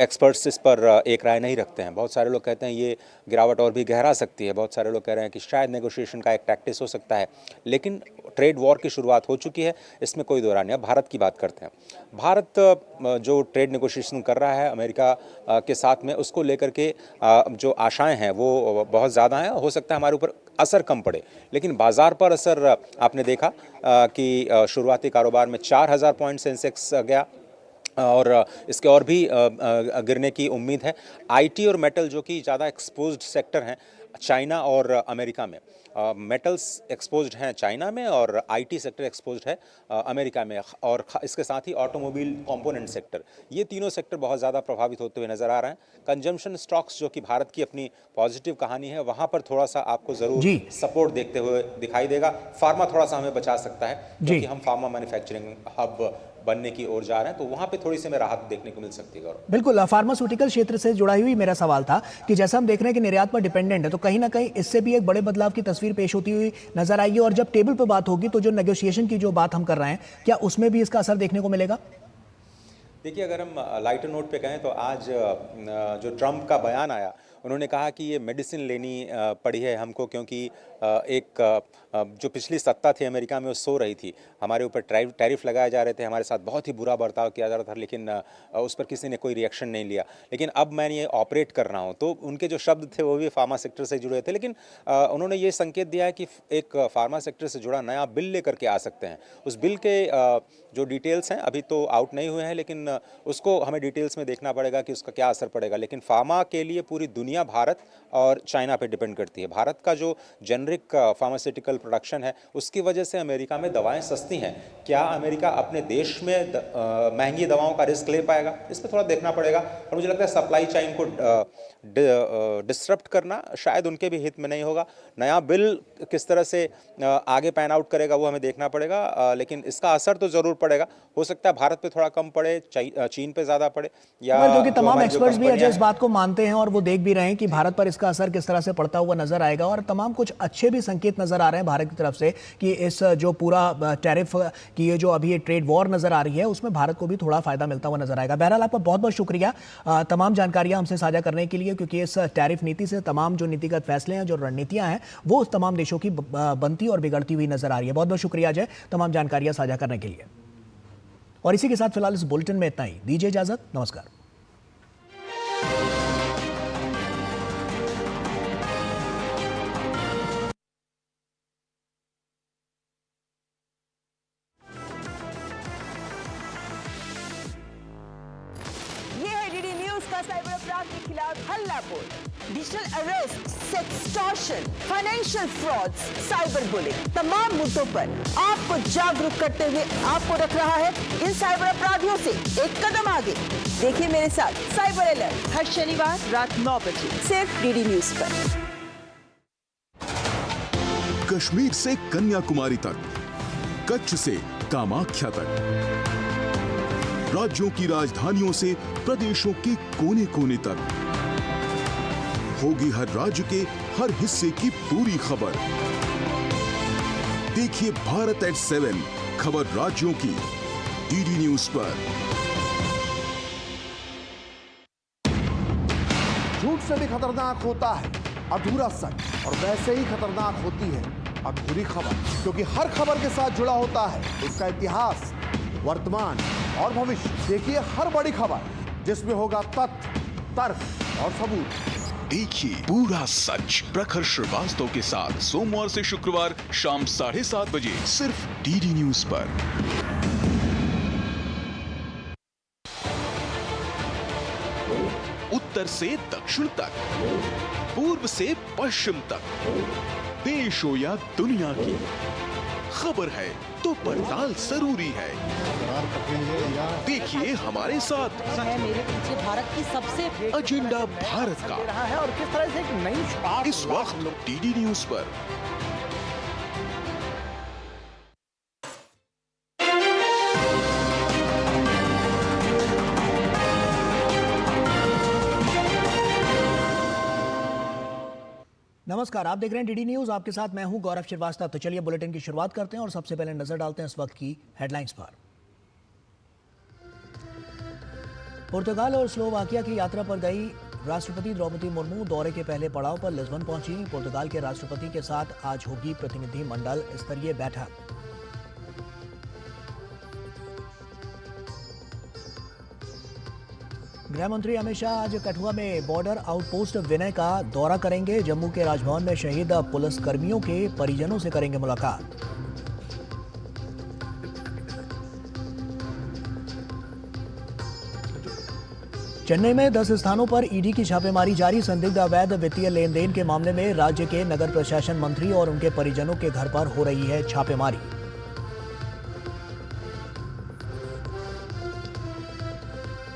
एक्सपर्ट्स इस पर एक राय नहीं रखते हैं। बहुत सारे लोग कहते हैं ये गिरावट और भी गहरा सकती है, बहुत सारे लोग कह रहे हैं कि शायद नेगोशिएशन का एक टैक्टिस हो सकता है। लेकिन ट्रेड वॉर की शुरुआत हो चुकी है, इसमें कोई दो राय नहीं। अब भारत की बात करते हैं। भारत जो ट्रेड नेगोशिएशन कर रहा है अमेरिका के साथ में, उसको लेकर के जो आशाएं हैं वो बहुत ज़्यादा हैं। हो सकता है हमारे ऊपर असर कम पड़े, लेकिन बाजार पर असर आपने देखा कि शुरुआती कारोबार में 4000 पॉइंट सेंसेक्स गया और इसके और भी गिरने की उम्मीद है। आईटी और मेटल, जो कि ज़्यादा एक्सपोज्ड सेक्टर हैं चाइना और अमेरिका में, मेटल्स एक्सपोज्ड हैं चाइना में और आईटी सेक्टर एक्सपोज्ड है अमेरिका में, और इसके साथ ही ऑटोमोबाइल कंपोनेंट सेक्टर, ये तीनों सेक्टर बहुत ज़्यादा प्रभावित होते हुए नज़र आ रहे हैं। कंजम्पशन स्टॉक्स, जो कि भारत की अपनी पॉजिटिव कहानी है, वहाँ पर थोड़ा सा आपको ज़रूर सपोर्ट देखते हुए दिखाई देगा। फार्मा थोड़ा सा हमें बचा सकता है क्योंकि हम फार्मा मैन्युफैक्चरिंग हब बनने की ओर जा रहे हैं, तो वहां पे थोड़ी सी हमें राहत देखने को मिल सकती है। बिल्कुल, फार्मास्यूटिकल क्षेत्र से जुड़ा हुई मेरा सवाल था कि जैसा हम देख रहे हैं कि निर्यात पर डिपेंडेंट है, तो कहीं ना कहीं इससे भी एक बड़े बदलाव की तस्वीर पेश होती हुई नजर आएगी। और जब टेबल पर बात होगी तो जो नेगोशिएशन की जो बात हम कर रहे हैं, क्या उसमें भी इसका असर देखने को मिलेगा? देखिए, अगर हम लाइटर नोट पे कहें तो आज जो ट्रंप का बयान आया, उन्होंने कहा कि ये मेडिसिन लेनी पड़ी है हमको, क्योंकि एक जो पिछली सत्ता थी अमेरिका में वो सो रही थी। हमारे ऊपर टैरिफ लगाए जा रहे थे, हमारे साथ बहुत ही बुरा बर्ताव किया जा रहा था, लेकिन उस पर किसी ने कोई रिएक्शन नहीं लिया। लेकिन अब मैं ये ऑपरेट कर रहा हूँ, तो उनके जो शब्द थे वो भी फार्मा सेक्टर से जुड़े थे। लेकिन उन्होंने ये संकेत दिया है कि एक फार्मा सेक्टर से जुड़ा नया बिल लेकर के आ सकते हैं। उस बिल के जो डिटेल्स हैं अभी तो आउट नहीं हुए हैं, लेकिन उसको हमें डिटेल्स में देखना पड़ेगा कि उसका क्या असर पड़ेगा। लेकिन फार्मा के लिए पूरी दुनिया भारत और चाइना पे डिपेंड करती है। भारत का जो जेनरिक फार्मास्यूटिकल प्रोडक्शन है, उसकी वजह से अमेरिका में दवाएं सस्ती हैं। क्या अमेरिका अपने देश में महंगी दवाओं का रिस्क ले पाएगा, इस पर थोड़ा देखना पड़ेगा। और मुझे लगता है सप्लाई चेन को डिसरप्ट करना शायद उनके भी हित में नहीं होगा। नया बिल किस तरह से आगे पैन आउट करेगा वो हमें देखना पड़ेगा, लेकिन इसका असर तो जरूर पड़ेगा। हो सकता है भारत पे थोड़ा कम पड़े, चीन पे ज्यादा पड़े, या क्योंकि तमाम एक्सपर्ट्स भी अजय इस बात को मानते हैं और वो देख भी रहे हैं कि भारत पर इसका असर किस तरह से पड़ता हुआ नजर आएगा। और तमाम कुछ अच्छे भी संकेत नजर आ रहे हैं भारत की तरफ से कि इस जो पूरा टैरिफ की ये जो अभी ये ट्रेड वॉर नजर आ रही है, उसमें भारत को भी थोड़ा फायदा मिलता हुआ नजर आएगा। बहरहाल आपका बहुत बहुत शुक्रिया तमाम जानकारियां हमसे साझा करने के लिए, क्योंकि इस टैरिफ नीति से तमाम जो नीतिगत फैसले हैं, जो रणनीतियां हैं, वो तमाम देशों की बनती और बिगड़ती हुई नजर आ रही है। बहुत बहुत शुक्रिया अजय तमाम जानकारियां साझा करने के लिए। और इसी के साथ फिलहाल इस बुलेटिन में इतना ही। दीजिए इजाजत, नमस्कार। ये है डीडी न्यूज का साइबर अपराध के खिलाफ हल मोहल्ला board, digital arrest, sextortion, financial frauds, cyber bullying, तमाम मुद्दों पर आपको जागरूक करते हुए आपको रख रहा है इन साइबर अपराधियों से एक कदम आगे। देखिए मेरे साथ साइबर अलर्ट हर शनिवार रात 9 बजे सिर्फ डीडी न्यूज पर। कश्मीर से कन्याकुमारी तक, कच्छ से कामाख्या तक, राज्यों की राजधानियों से प्रदेशों के कोने कोने तक, होगी हर राज्य के हर हिस्से की पूरी खबर। देखिए भारत एट 7 खबर राज्यों की डीडी न्यूज पर। झूठ से भी खतरनाक होता है अधूरा सच, और वैसे ही खतरनाक होती है अधूरी खबर, क्योंकि हर खबर के साथ जुड़ा होता है उसका इतिहास, वर्तमान और भविष्य। देखिए हर बड़ी खबर जिसमें होगा तथ्य, तर्क और सबूत। देखिए पूरा सच प्रखर श्रीवास्तव के साथ सोमवार से शुक्रवार शाम 7:30 बजे सिर्फ डीडी न्यूज पर। उत्तर से दक्षिण तक, पूर्व से पश्चिम तक, देश हो या दुनिया की खबर है तो पड़ताल जरूरी है। देखिए हमारे साथ मेरे पीछे भारत की सबसे एजेंडा भारत का रहा है और किस तरह से एक नई शुरुआत इस वक्त डीडी न्यूज पर। नमस्कार, आप देख रहे हैं डीडी न्यूज। आपके साथ मैं हूं गौरव श्रीवास्तव। तो चलिए बुलेटिन की शुरुआत करते हैं और सबसे पहले नजर डालते हैं इस वक्त की हेडलाइंस पर। पुर्तगाल और स्लोवाकिया की यात्रा पर गई राष्ट्रपति द्रौपदी मुर्मू दौरे के पहले पड़ाव पर लिस्बन पहुंची। पुर्तगाल के राष्ट्रपति के साथ आज होगी प्रतिनिधि मंडल स्तरीय बैठक। गृह मंत्री अमित शाह आज कठुआ में बॉर्डर आउटपोस्ट विनय का दौरा करेंगे। जम्मू के राजभवन में शहीद पुलिसकर्मियों के परिजनों से करेंगे मुलाकात। चेन्नई में 10 स्थानों पर ईडी की छापेमारी जारी। संदिग्ध अवैध वित्तीय लेन देन के मामले में राज्य के नगर प्रशासन मंत्री और उनके परिजनों के घर पर हो रही है छापेमारी।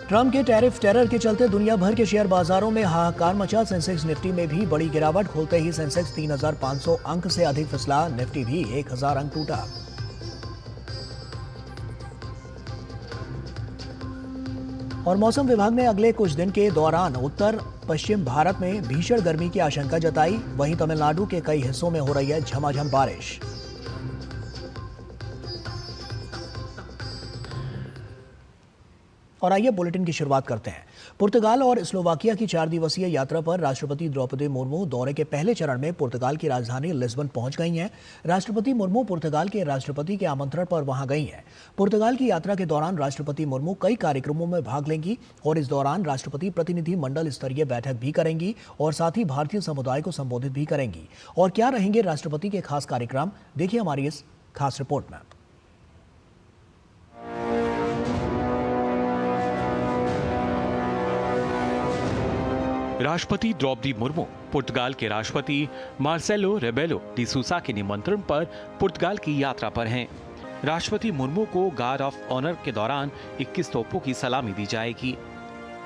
ट्रंप के टैरिफ टेरर के चलते दुनिया भर के शेयर बाजारों में हाहाकार मचा। सेंसेक्स निफ्टी में भी बड़ी गिरावट। खोलते ही सेंसेक्स 3,500 अंक से अधिक फिसला। निफ्टी भी 1,000 अंक टूटा। और मौसम विभाग ने अगले कुछ दिन के दौरान उत्तर पश्चिम भारत में भीषण गर्मी की आशंका जताई। वहीं तमिलनाडु के कई हिस्सों में हो रही है झमाझम बारिश। और आइए बुलेटिन की शुरुआत करते हैं। पुर्तगाल और स्लोवाकिया की 4 दिवसीय यात्रा पर राष्ट्रपति द्रौपदी मुर्मू दौरे के पहले चरण में पुर्तगाल की राजधानी लिस्बन पहुंच गई हैं। राष्ट्रपति मुर्मू पुर्तगाल के राष्ट्रपति के आमंत्रण पर वहां गई हैं। पुर्तगाल की यात्रा के दौरान राष्ट्रपति मुर्मू कई कार्यक्रमों में भाग लेंगी और इस दौरान राष्ट्रपति प्रतिनिधि मंडल स्तरीय बैठक भी करेंगी और साथ ही भारतीय समुदाय को संबोधित भी करेंगी। और क्या रहेंगे राष्ट्रपति के खास कार्यक्रम, देखिए हमारी इस खास रिपोर्ट में। राष्ट्रपति द्रौपदी मुर्मू पुर्तगाल के राष्ट्रपति मार्सेलो रेबेलो डी सूसा के निमंत्रण पर पुर्तगाल की यात्रा पर हैं। राष्ट्रपति मुर्मू को गार्ड ऑफ ऑनर के दौरान 21 तोपों की सलामी दी जाएगी।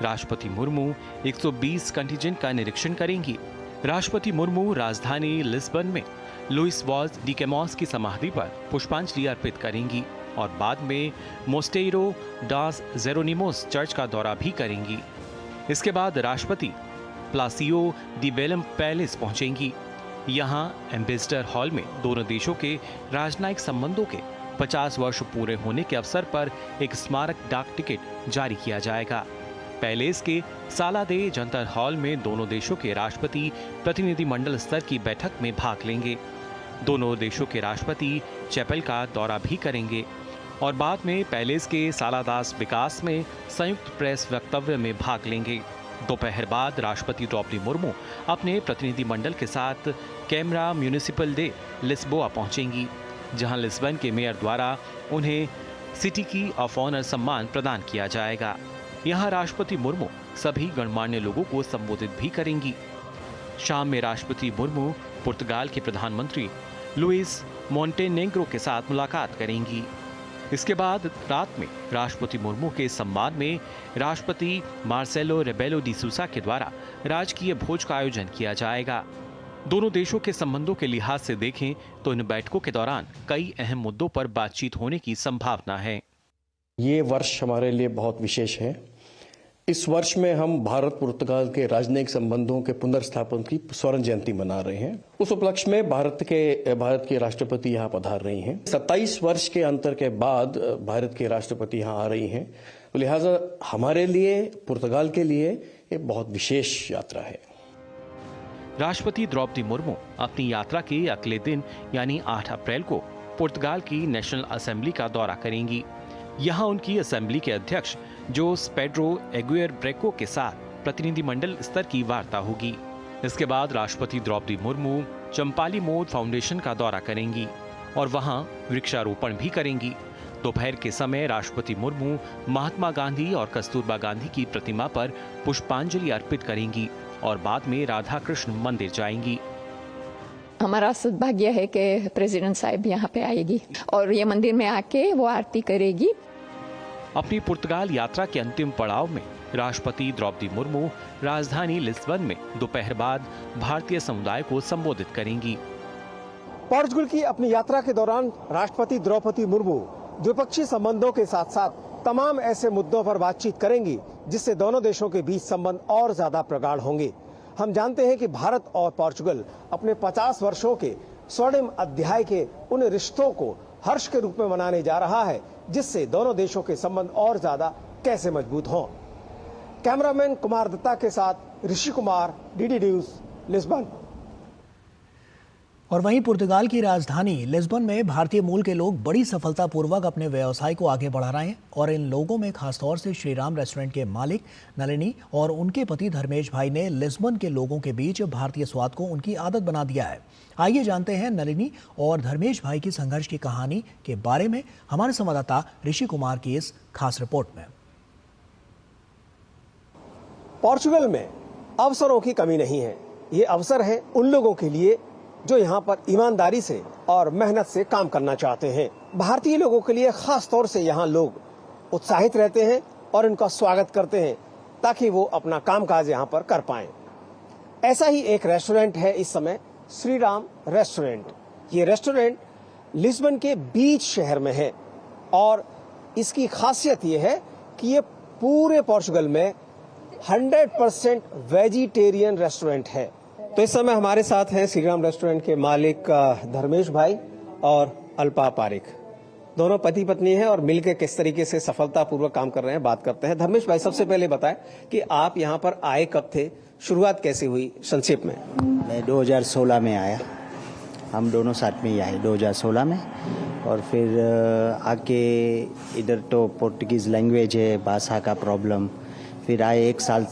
राष्ट्रपति मुर्मू 120 कंटिजेंट का निरीक्षण करेंगी। राष्ट्रपति मुर्मू राजधानी लिस्बन में लुइस वॉज डी कैमोस की समाधि पर पुष्पांजलि अर्पित करेंगी और बाद में मोस्टेरो डास जेरोनिमोस चर्च का दौरा भी करेंगी। इसके बाद राष्ट्रपति प्लासियो डी बेलम पैलेस पहुंचेंगी। यहां एम्बेसडर हॉल में दोनों देशों के राजनयिक संबंधों के 50 वर्ष पूरे होने के अवसर पर एक स्मारक डाक टिकट जारी किया जाएगा। पैलेस के साला दे जंतर हॉल में दोनों देशों के राष्ट्रपति प्रतिनिधि मंडल स्तर की बैठक में भाग लेंगे। दोनों देशों के राष्ट्रपति चैपल का दौरा भी करेंगे और बाद में पैलेस के सालादास विकास में संयुक्त प्रेस वक्तव्य में भाग लेंगे। दोपहर बाद राष्ट्रपति द्रौपदी मुर्मू अपने प्रतिनिधि मंडल के साथ कैमरा म्यूनिसिपल डे लिस्बोआ पहुंचेंगी, जहां लिस्बन के मेयर द्वारा उन्हें सिटी की ऑफ ऑनर सम्मान प्रदान किया जाएगा। यहां राष्ट्रपति मुर्मू सभी गणमान्य लोगों को संबोधित भी करेंगी। शाम में राष्ट्रपति मुर्मू पुर्तगाल के प्रधानमंत्री लुइस मोंटेनेग्रो के साथ मुलाकात करेंगी। इसके बाद रात में राष्ट्रपति मुर्मू के सम्मान में राष्ट्रपति मार्सेलो रेबेलो डी सूसा के द्वारा राजकीय भोज का आयोजन किया जाएगा। दोनों देशों के संबंधों के लिहाज से देखें तो इन बैठकों के दौरान कई अहम मुद्दों पर बातचीत होने की संभावना है। ये वर्ष हमारे लिए बहुत विशेष है। इस वर्ष में हम भारत पुर्तगाल के राजनयिक संबंधों के पुनर्स्थापन की स्वर्ण जयंती मना रहे हैं। उस उपलक्ष्य में भारत के राष्ट्रपति यहाँ पधार रही हैं। 27 वर्ष के अंतर के बाद भारत के राष्ट्रपति यहाँ आ रही हैं, तो लिहाजा हमारे लिए, पुर्तगाल के लिए ये बहुत विशेष यात्रा है। राष्ट्रपति द्रौपदी मुर्मू अपनी यात्रा के अगले दिन यानी 8 अप्रैल को पुर्तगाल की नेशनल असेंबली का दौरा करेंगी। यहाँ उनकी असेंबली के अध्यक्ष जोस पेड्रो एगुएर ब्रेको के साथ प्रतिनिधिमंडल स्तर की वार्ता होगी। इसके बाद राष्ट्रपति द्रौपदी मुर्मू चंपाली मोद फाउंडेशन का दौरा करेंगी और वहां वृक्षारोपण भी करेंगी। दोपहर के समय राष्ट्रपति मुर्मू महात्मा गांधी और कस्तूरबा गांधी की प्रतिमा पर पुष्पांजलि अर्पित करेंगी और बाद में राधा कृष्ण मंदिर जाएंगी। हमारा सौभाग्य है कि प्रेसिडेंट साहब यहाँ पे आएगी और ये मंदिर में आके वो आरती करेगी। अपनी पुर्तगाल यात्रा के अंतिम पड़ाव में राष्ट्रपति द्रौपदी मुर्मू राजधानी लिस्बन में दोपहर बाद भारतीय समुदाय को संबोधित करेंगी। पोर्चुगल की अपनी यात्रा के दौरान राष्ट्रपति द्रौपदी मुर्मू द्विपक्षीय संबंधों के साथ साथ तमाम ऐसे मुद्दों पर बातचीत करेंगी जिससे दोनों देशों के बीच संबंध और ज्यादा प्रगाढ़ होंगे। हम जानते हैं कि भारत और पोर्चुगल अपने 50 वर्षों के स्वर्णिम अध्याय के उन रिश्तों को हर्ष के रूप में मनाने जा रहा है जिससे दोनों देशों के संबंध और ज्यादा कैसे मजबूत हों। कैमरामैन कुमार दत्ता के साथ Rishi Kumar, DD news, Lisbon. और वहीं पुर्तगाल की राजधानी लिस्बन में भारतीय मूल के लोग बड़ी सफलतापूर्वक अपने व्यवसाय को आगे बढ़ा रहे हैं और इन लोगों में खासतौर से श्रीराम रेस्टोरेंट के मालिक नलिनी और उनके पति धर्मेश भाई ने लिस्बन के लोगों के बीच भारतीय स्वाद को उनकी आदत बना दिया है। आइए जानते हैं नलिनी और धर्मेश भाई की संघर्ष की कहानी के बारे में हमारे संवाददाता ऋषि कुमार की इस खास रिपोर्ट में। पोर्चुगल में अवसरों की कमी नहीं है। ये अवसर है उन लोगों के लिए जो यहाँ पर ईमानदारी से और मेहनत से काम करना चाहते हैं। भारतीय लोगों के लिए खास तौर से यहाँ लोग उत्साहित रहते हैं और इनका स्वागत करते हैं ताकि वो अपना कामकाज यहाँ पर कर पाएं। ऐसा ही एक रेस्टोरेंट है इस समय, श्रीराम रेस्टोरेंट। ये रेस्टोरेंट लिस्बन के बीच शहर में है और इसकी खासियत ये है कि ये पूरे पोर्चुगल में 100% वेजिटेरियन रेस्टोरेंट है। तो इस समय हमारे साथ हैं श्रीराम रेस्टोरेंट के मालिक धर्मेश भाई और अल्पा पारिक। दोनों पति पत्नी हैं और मिलकर किस तरीके से सफलतापूर्वक काम कर रहे हैं, बात करते हैं। धर्मेश भाई, सबसे पहले बताएं कि आप यहाँ पर आए कब थे, शुरुआत कैसे हुई, संक्षेप में। मैं 2016 में आया, हम दोनों साथ में ही आए 2016 में। और फिर आके इधर तो पोर्टुगीज़ लैंग्वेज है, भाषा का प्रॉब्लम। फिर आए 1 साल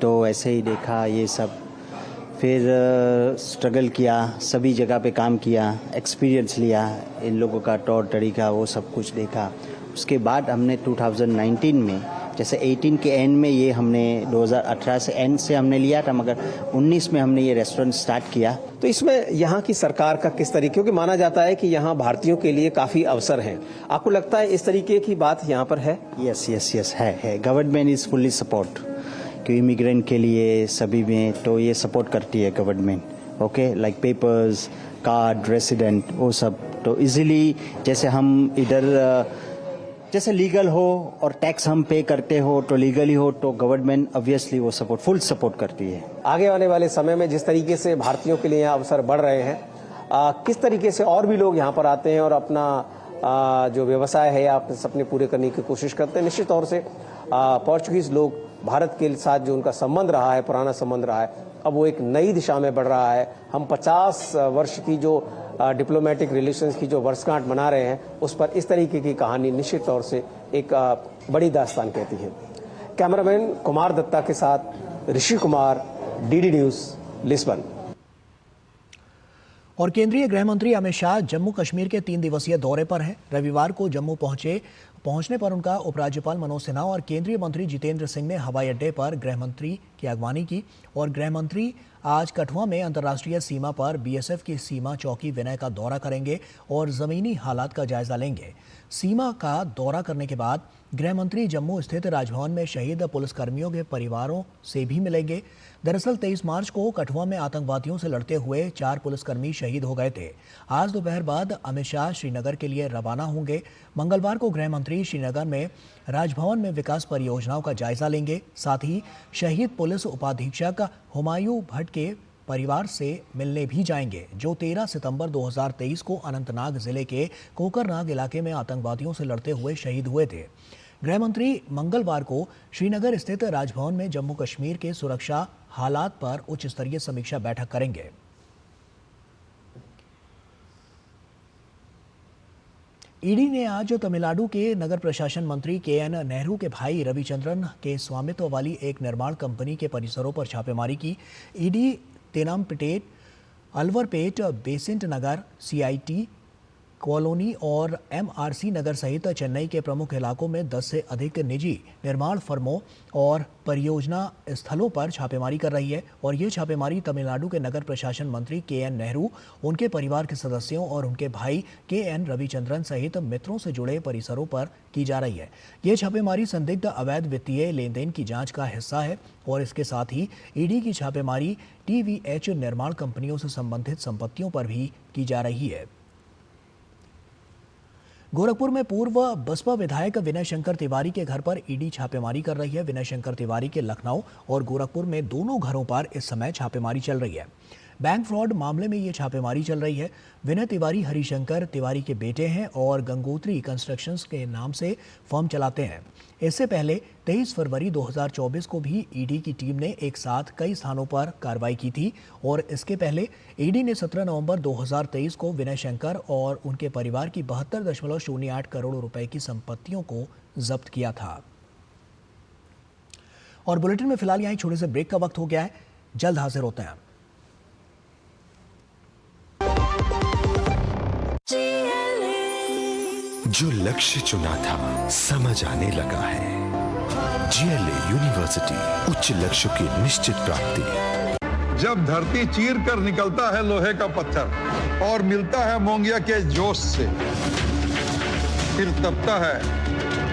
तो ऐसे ही देखा ये सब, फिर स्ट्रगल किया, सभी जगह पे काम किया, एक्सपीरियंस लिया, इन लोगों का तौर तरीका वो सब कुछ देखा। उसके बाद हमने 2019 में, जैसे 18 के एंड में ये हमने 2018 से एंड से हमने लिया था, मगर 19 में हमने ये रेस्टोरेंट स्टार्ट किया। तो इसमें यहाँ की सरकार का किस तरीके, क्योंकि माना जाता है कि यहाँ भारतीयों के लिए काफी अवसर हैं, आपको लगता है इस तरीके की बात यहाँ पर है? यस है। गवर्नमेंट इज फुल्ली सपोर्ट कि इमिग्रेंट के लिए सभी में तो ये सपोर्ट करती है government. Okay, like papers, card, resident, वो सब तो इजीली, जैसे हम इधर जैसे लीगल हो और टैक्स हम पे करते हो तो लीगली हो, तो गवर्नमेंट ऑब्वियसली वो सपोर्ट, फुल सपोर्ट करती है। आगे आने वाले समय में जिस तरीके से भारतीयों के लिए यहाँ अवसर बढ़ रहे हैं, किस तरीके से और भी लोग यहाँ पर आते हैं और अपना जो व्यवसाय है या सपने पूरे करने की कोशिश करते हैं। निश्चित तौर से पोर्चुगीज लोग भारत के साथ जो उनका संबंध रहा है, पुराना संबंध रहा है, अब वो एक नई दिशा में बढ़ रहा है। हम 50 वर्ष की जो डिप्लोमेटिक रिलेशंस की जो वर्षगांठ मना रहे हैं, उस पर इस तरीके की कहानी निश्चित तौर से एक बड़ी दास्तान कहती है। कैमरामैन कुमार दत्ता के साथ Rishi Kumar, DD news, Lisbon. और केंद्रीय गृह मंत्री अमित शाह जम्मू कश्मीर के 3 दिवसीय दौरे पर हैं। रविवार को जम्मू पहुंचे पहुंचने पर उनका उपराज्यपाल मनोज सिन्हा और केंद्रीय मंत्री जितेंद्र सिंह ने हवाई अड्डे पर गृह मंत्री की अगवानी की और गृह मंत्री आज कठुआ में अंतर्राष्ट्रीय सीमा पर बीएसएफ की सीमा चौकी विनय का दौरा करेंगे और जमीनी हालात का जायजा लेंगे। सीमा का दौरा करने के बाद गृह मंत्री जम्मू स्थित राजभवन में शहीद पुलिसकर्मियों के परिवारों से भी मिलेंगे। दरअसल 23 मार्च को कठुआ में आतंकवादियों से लड़ते हुए 4 पुलिसकर्मी शहीद हो गए थे। आज दोपहर बाद अमित शाह श्रीनगर के लिए रवाना होंगे। मंगलवार को गृह मंत्री श्रीनगर में राजभवन में विकास परियोजनाओं का जायजा लेंगे। साथ ही शहीद पुलिस उपाधीक्षक हुमायूं भट्ट के परिवार से मिलने भी जाएंगे, जो 13 सितंबर 2023 को अनंतनाग जिले के कोकरनाग इलाके में आतंकवादियों से लड़ते हुए शहीद हुए थे। गृह मंत्री मंगलवार को श्रीनगर स्थित राजभवन में जम्मू कश्मीर के सुरक्षा हालात पर उच्च स्तरीय समीक्षा बैठक करेंगे। ईडी ने आज तमिलनाडु के नगर प्रशासन मंत्री केएन नेहरू के भाई रविचंद्रन के स्वामित्व वाली एक निर्माण कंपनी के परिसरों पर छापेमारी की। ईडी तेनामपेट, अलवरपेट, बेसेंट नगर, सीआईटी कॉलोनी और एमआरसी नगर सहित चेन्नई के प्रमुख इलाकों में 10 से अधिक निजी निर्माण फर्मों और परियोजना स्थलों पर छापेमारी कर रही है और ये छापेमारी तमिलनाडु के नगर प्रशासन मंत्री केएन नेहरू, उनके परिवार के सदस्यों और उनके भाई केएन रविचंद्रन सहित मित्रों से जुड़े परिसरों पर की जा रही है। ये छापेमारी संदिग्ध अवैध वित्तीय लेन देन की जांच का हिस्सा है और इसके साथ ही ईडी की छापेमारी टीवीएच निर्माण कंपनियों से संबंधित संपत्तियों पर भी की जा रही है। गोरखपुर में पूर्व बसपा विधायक विनय शंकर तिवारी के घर पर ईडी छापेमारी कर रही है। विनय शंकर तिवारी के लखनऊ और गोरखपुर में दोनों घरों पर इस समय छापेमारी चल रही है। बैंक फ्रॉड मामले में ये छापेमारी चल रही है। विनय तिवारी हरिशंकर तिवारी के बेटे हैं और गंगोत्री कंस्ट्रक्शंस के नाम से फर्म चलाते हैं। इससे पहले 23 फरवरी 2024 को भी ईडी की टीम ने एक साथ कई स्थानों पर कार्रवाई की थी और इसके पहले ईडी ने 17 नवंबर 2023 को विनय शंकर और उनके परिवार की 72.08 करोड़ रुपए की संपत्तियों को जब्त किया था। और बुलेटिन में फिलहाल यहीं छोटे से ब्रेक का वक्त हो गया है। जल्द हाजिर होते हैं। जो लक्ष्य चुना था समझ आने लगा है। जीएलए यूनिवर्सिटी, उच्च लक्ष्य की निश्चित प्राप्ति। जब धरती चीर कर निकलता है लोहे का पत्थर और मिलता है मोंगिया के जोश से, फिर तपता है,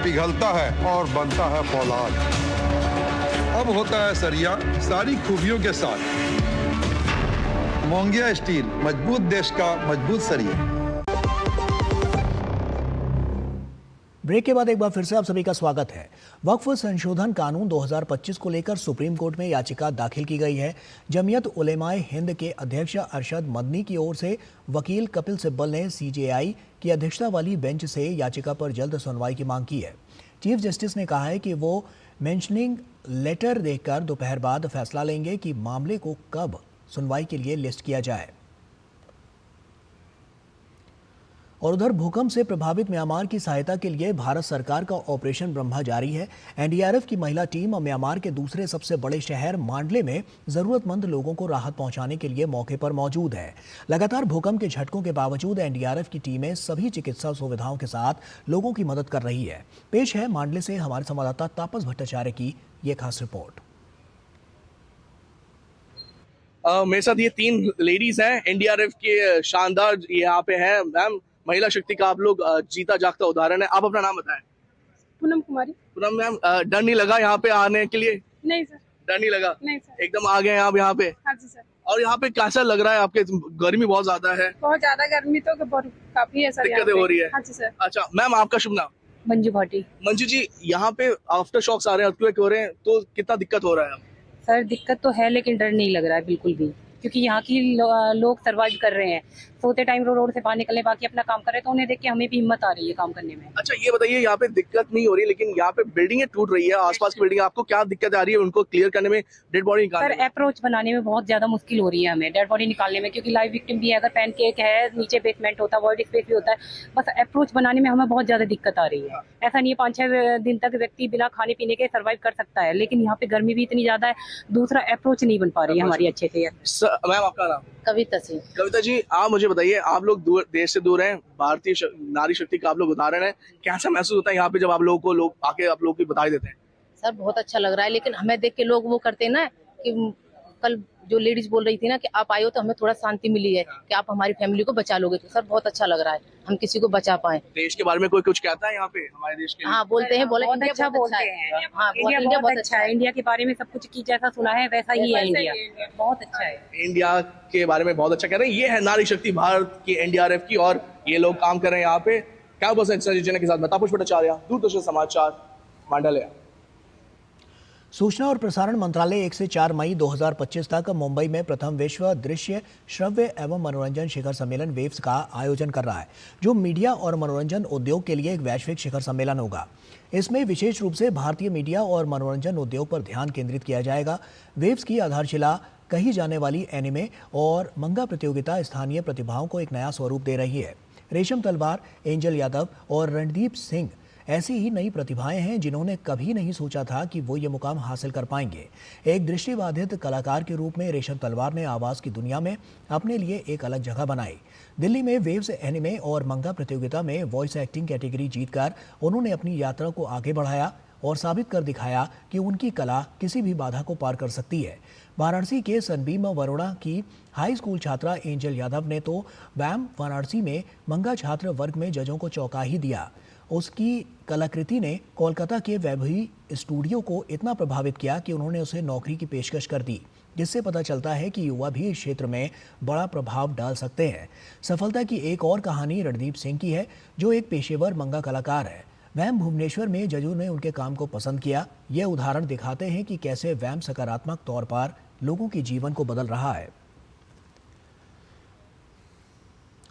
पिघलता है और बनता है फौलाद। अब होता है सरिया सारी खूबियों के साथ। मोंगिया स्टील, मजबूत देश का मजबूत सरिया। ब्रेक के बाद एक बार फिर से आप सभी का स्वागत है। वक्फ संशोधन कानून 2025 को लेकर सुप्रीम कोर्ट में याचिका दाखिल की गई है। जमीयत उलेमाए हिंद के अध्यक्ष अरशद मदनी की ओर से वकील कपिल सिब्बल ने सीजेआई की अध्यक्षता वाली बेंच से याचिका पर जल्द सुनवाई की मांग की है। चीफ जस्टिस ने कहा है कि वो मेंशनिंग लेटर देखकर दोपहर बाद फैसला लेंगे कि मामले को कब सुनवाई के लिए लिस्ट किया जाए। और उधर भूकंप से प्रभावित म्यांमार की सहायता के लिए भारत सरकार का ऑपरेशन ब्रह्मा जारी है। एनडीआरएफ की महिला टीम म्यांमार के दूसरे सबसे बड़े शहर मांडले में जरूरतमंद लोगों को राहत पहुंचाने के लिए मौके पर मौजूद है। लगातार भूकंप के झटकों के बावजूद एनडीआरएफ की टीमें सभी चिकित्सा सुविधाओं के साथ लोगों की मदद कर रही है। पेश है मांडले से हमारे संवाददाता तापस भट्टाचार्य की ये खास रिपोर्ट। मेरे साथ ये 3 लेडीज हैं एनडीआरएफ के, शानदार यहाँ पे हैं। मैम, महिला शक्ति का आप लोग जीता जागता उदाहरण है। आप अपना नाम बताएं। पूनम कुमारी। पूनम मैम, डर नहीं लगा यहाँ पे आने के लिए? नहीं सर। डर नहीं लगा? नहीं सर। एकदम आ गए आप यहाँ पे? हाँ जी सर। और यहाँ पे कैसा लग रहा है आपके? गर्मी बहुत ज्यादा है। बहुत ज्यादा गर्मी तो काफी है सर। दिक्कतें हो रही है? हाँ जी सर। अच्छा मैम, आपका शुभ नाम? मंजू भाटी। मंजू जी, यहाँ पे आफ्टर शॉक्स आ रहे हैं, अर्थक्वेक हो रहे हैं, तो कितना दिक्कत हो रहा है? सर दिक्कत तो है लेकिन डर नहीं लग रहा है बिल्कुल भी, क्योंकि यहाँ की लोग सर्वाइव कर रहे हैं। सोते टाइम रोड से बाहर निकलने, बाकी अपना काम कर रहे हैं, तो उन्हें देख के हमें भी हिम्मत आ रही है काम करने में। अच्छा ये बताइए, यहाँ पे दिक्कत नहीं हो रही, लेकिन यहाँ पे बिल्डिंगें टूट रही है, आसपास की बिल्डिंग, आपको क्या दिक्कत आ रही है उनको क्लियर करने में, डेड बॉडी निकालने में? अप्रोच बनाने में बहुत ज्यादा मुश्किल हो रही है हमें, डेड बॉडी निकालने में, क्योंकि लाइव विक्टिम भी है। अगर पैनकेक है, नीचे बेसमेंट होता है, वॉइड स्पेस भी होता है, बस अप्रोच बनाने में हमें बहुत ज्यादा दिक्कत आ रही है। ऐसा नहीं है 5-6 दिन तक व्यक्ति बिना खाने पीने के सर्वाइव कर सकता है, लेकिन यहाँ पे गर्मी भी इतनी ज्यादा है, दूसरा अप्रोच नहीं बन पा रही है हमारी अच्छे से। मैम आपका नाम? कविता सिंह। कविता जी, आप मुझे बताइए, आप लोग देश से दूर हैं, भारतीय नारी शक्ति का आप लोग उदाहरण है, कैसा महसूस होता है यहाँ पे जब आप लोगों को लोग आके आप लोगों की बधाई देते हैं? सर बहुत अच्छा लग रहा है, लेकिन हमें देख के लोग वो करते हैं ना कि कल जो लेडीज बोल रही थी ना कि आप आए हो तो हमें थोड़ा शांति मिली है कि आप हमारी फैमिली को बचा लोगे, तो सर बहुत अच्छा लग रहा है हम किसी को बचा पाए। देश के बारे में कोई कुछ कहता है यहाँ पे हमारे देश के? हाँ बोलते हैं, बोले बहुत अच्छा बोलते हैं। हाँ इंडिया बहुत अच्छा है। इंडिया के बारे में सब कुछ की जैसा सुना है वैसा ही है इंडिया, बहुत अच्छा है। इंडिया के बारे में बहुत अच्छा कह रहे हैं। ये है नारी शक्ति भारत की एनडीआरएफ की, और ये लोग काम कर रहे हैं यहाँ पे। कैंपस एक्सटेंशन के साथ मैं तापस भट्टाचार्य, दूरदर्शन समाचार, मांडलिया। सूचना और प्रसारण मंत्रालय 1 से 4 मई 2025 तक मुंबई में प्रथम विश्व दृश्य श्रव्य एवं मनोरंजन शिखर सम्मेलन वेव्स का आयोजन कर रहा है, जो मीडिया और मनोरंजन उद्योग के लिए एक वैश्विक शिखर सम्मेलन होगा। इसमें विशेष रूप से भारतीय मीडिया और मनोरंजन उद्योग पर ध्यान केंद्रित किया जाएगा। वेव्स की आधारशिला कही जाने वाली एनिमे और मंगा प्रतियोगिता स्थानीय प्रतिभाओं को एक नया स्वरूप दे रही है। रेशम तलवार, एंजल यादव और रणदीप सिंह ऐसी ही नई प्रतिभाएं हैं जिन्होंने कभी नहीं सोचा था कि वो ये मुकाम हासिल कर पाएंगे। एक दृष्टिबाधित कलाकार के रूप में रेशम तलवार ने आवाज़ की दुनिया में अपने लिए एक अलग जगह बनाई। दिल्ली में वेव्स एनिमे और मंगा प्रतियोगिता में वॉइस एक्टिंग कैटेगरी जीतकर उन्होंने अपनी यात्रा को आगे बढ़ाया और साबित कर दिखाया कि उनकी कला किसी भी बाधा को पार कर सकती है। वाराणसी के सनबीम वरुणा की हाई स्कूल छात्रा एंजल यादव ने तो वैम वाराणसी में मंगा छात्र वर्ग में जजों को चौंका ही दिया। उसकी कलाकृति ने कोलकाता के वैभवी स्टूडियो को इतना प्रभावित किया कि उन्होंने उसे नौकरी की पेशकश कर दी, जिससे पता चलता है कि युवा भी इस क्षेत्र में बड़ा प्रभाव डाल सकते हैं। सफलता की एक और कहानी रणदीप सिंह की है, जो एक पेशेवर मंगा कलाकार है। वैम भुवनेश्वर में जजों ने उनके काम को पसंद किया। ये उदाहरण दिखाते हैं कि कैसे वैम सकारात्मक तौर पर लोगों के जीवन को बदल रहा है।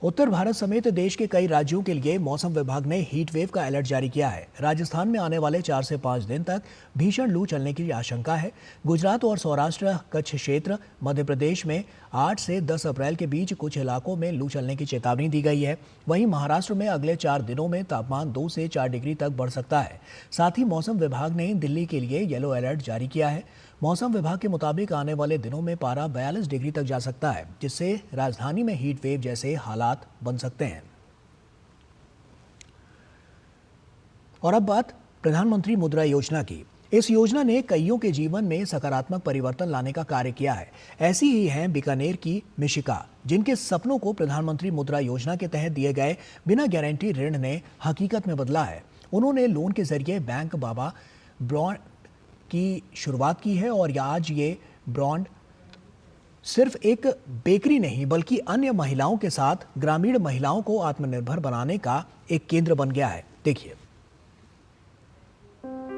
उत्तर भारत समेत देश के कई राज्यों के लिए मौसम विभाग ने हीट वेव का अलर्ट जारी किया है। राजस्थान में आने वाले 4 से 5 दिन तक भीषण लू चलने की आशंका है। गुजरात और सौराष्ट्र कच्छ क्षेत्र, मध्य प्रदेश में 8 से 10 अप्रैल के बीच कुछ इलाकों में लू चलने की चेतावनी दी गई है। वहीं महाराष्ट्र में अगले 4 दिनों में तापमान 2 से 4 डिग्री तक बढ़ सकता है। साथ ही मौसम विभाग ने दिल्ली के लिए येलो अलर्ट जारी किया है। मौसम विभाग के मुताबिक आने वाले दिनों में पारा 42 डिग्री तक जा सकता है, जिससे राजधानी में हीट वेव जैसे हालात बन सकते हैं। और अब बात प्रधानमंत्री मुद्रा योजना की। इस योजना ने कईयों के जीवन में सकारात्मक परिवर्तन लाने का कार्य किया है। ऐसी ही हैं बीकानेर की मिशिका, जिनके सपनों को प्रधानमंत्री मुद्रा योजना के तहत दिए गए बिना गारंटी ऋण ने हकीकत में बदला है। उन्होंने लोन के जरिए बैंक बाबा ब्रांड की शुरुआत की है और आज ये ब्रांड सिर्फ एक बेकरी नहीं बल्कि अन्य महिलाओं के साथ ग्रामीण महिलाओं को आत्मनिर्भर बनाने का एक केंद्र बन गया है। देखिए,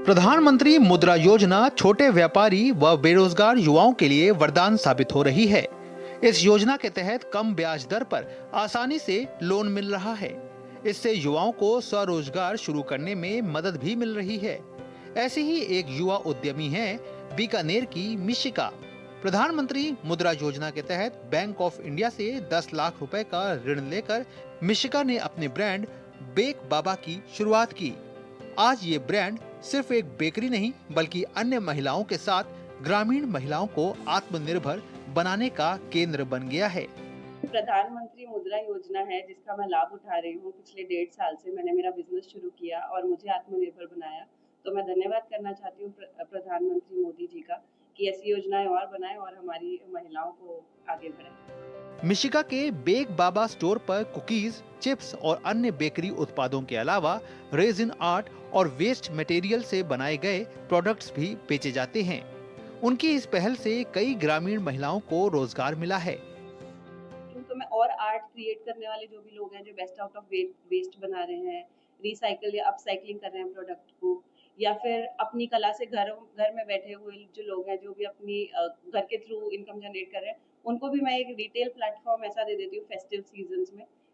प्रधानमंत्री मुद्रा योजना छोटे व्यापारी व बेरोजगार युवाओं के लिए वरदान साबित हो रही है। इस योजना के तहत कम ब्याज दर पर आसानी से लोन मिल रहा है। इससे युवाओं को स्वरोजगार शुरू करने में मदद भी मिल रही है। ऐसी ही एक युवा उद्यमी है बीकानेर की मिशिका। प्रधानमंत्री मुद्रा योजना के तहत बैंक ऑफ इंडिया से 10 लाख रुपए का ऋण लेकर मिशिका ने अपने ब्रांड बेक बाबा की शुरुआत की। आज ये ब्रांड सिर्फ एक बेकरी नहीं बल्कि अन्य महिलाओं के साथ ग्रामीण महिलाओं को आत्मनिर्भर बनाने का केंद्र बन गया है। प्रधानमंत्री मुद्रा योजना है जिसका मैं लाभ उठा रही हूँ। पिछले 1.5 साल से मैंने मेरा बिजनेस शुरू किया और मुझे आत्मनिर्भर बनाया। तो मैं धन्यवाद करना चाहती हूँ प्रधानमंत्री मोदी जी का कि ऐसी योजनाएं और बनाएं और हमारी महिलाओं को आगे बढ़ाएं। मिशिका के बेक बाबा स्टोर पर कुकीज, चिप्स और अन्य बेकरी उत्पादों के अलावा रेजिन आर्ट और वेस्ट मटेरियल से बनाए गए प्रोडक्ट्स भी बेचे जाते हैं। उनकी इस पहल से कई ग्रामीण महिलाओं को रोजगार मिला है। तो मैं और आर्ट क्रिएट करने वाले जो भी लोग हैं जो बेस्ट आउट ऑफ वेस्ट बना रहे हैं, रिसाइकल या अपसाइकलिंग कर रहे हैं प्रोडक्ट को, या फिर अपनी कला से घर में बैठे हुए जो लोग हैं जो भी अपनी घर के थ्रू इनकम जनरेट कर रहे हैं, उनको भी मैं एक रिटेल प्लेटफॉर्म ऐसा दे देती हूँ फेस्टिव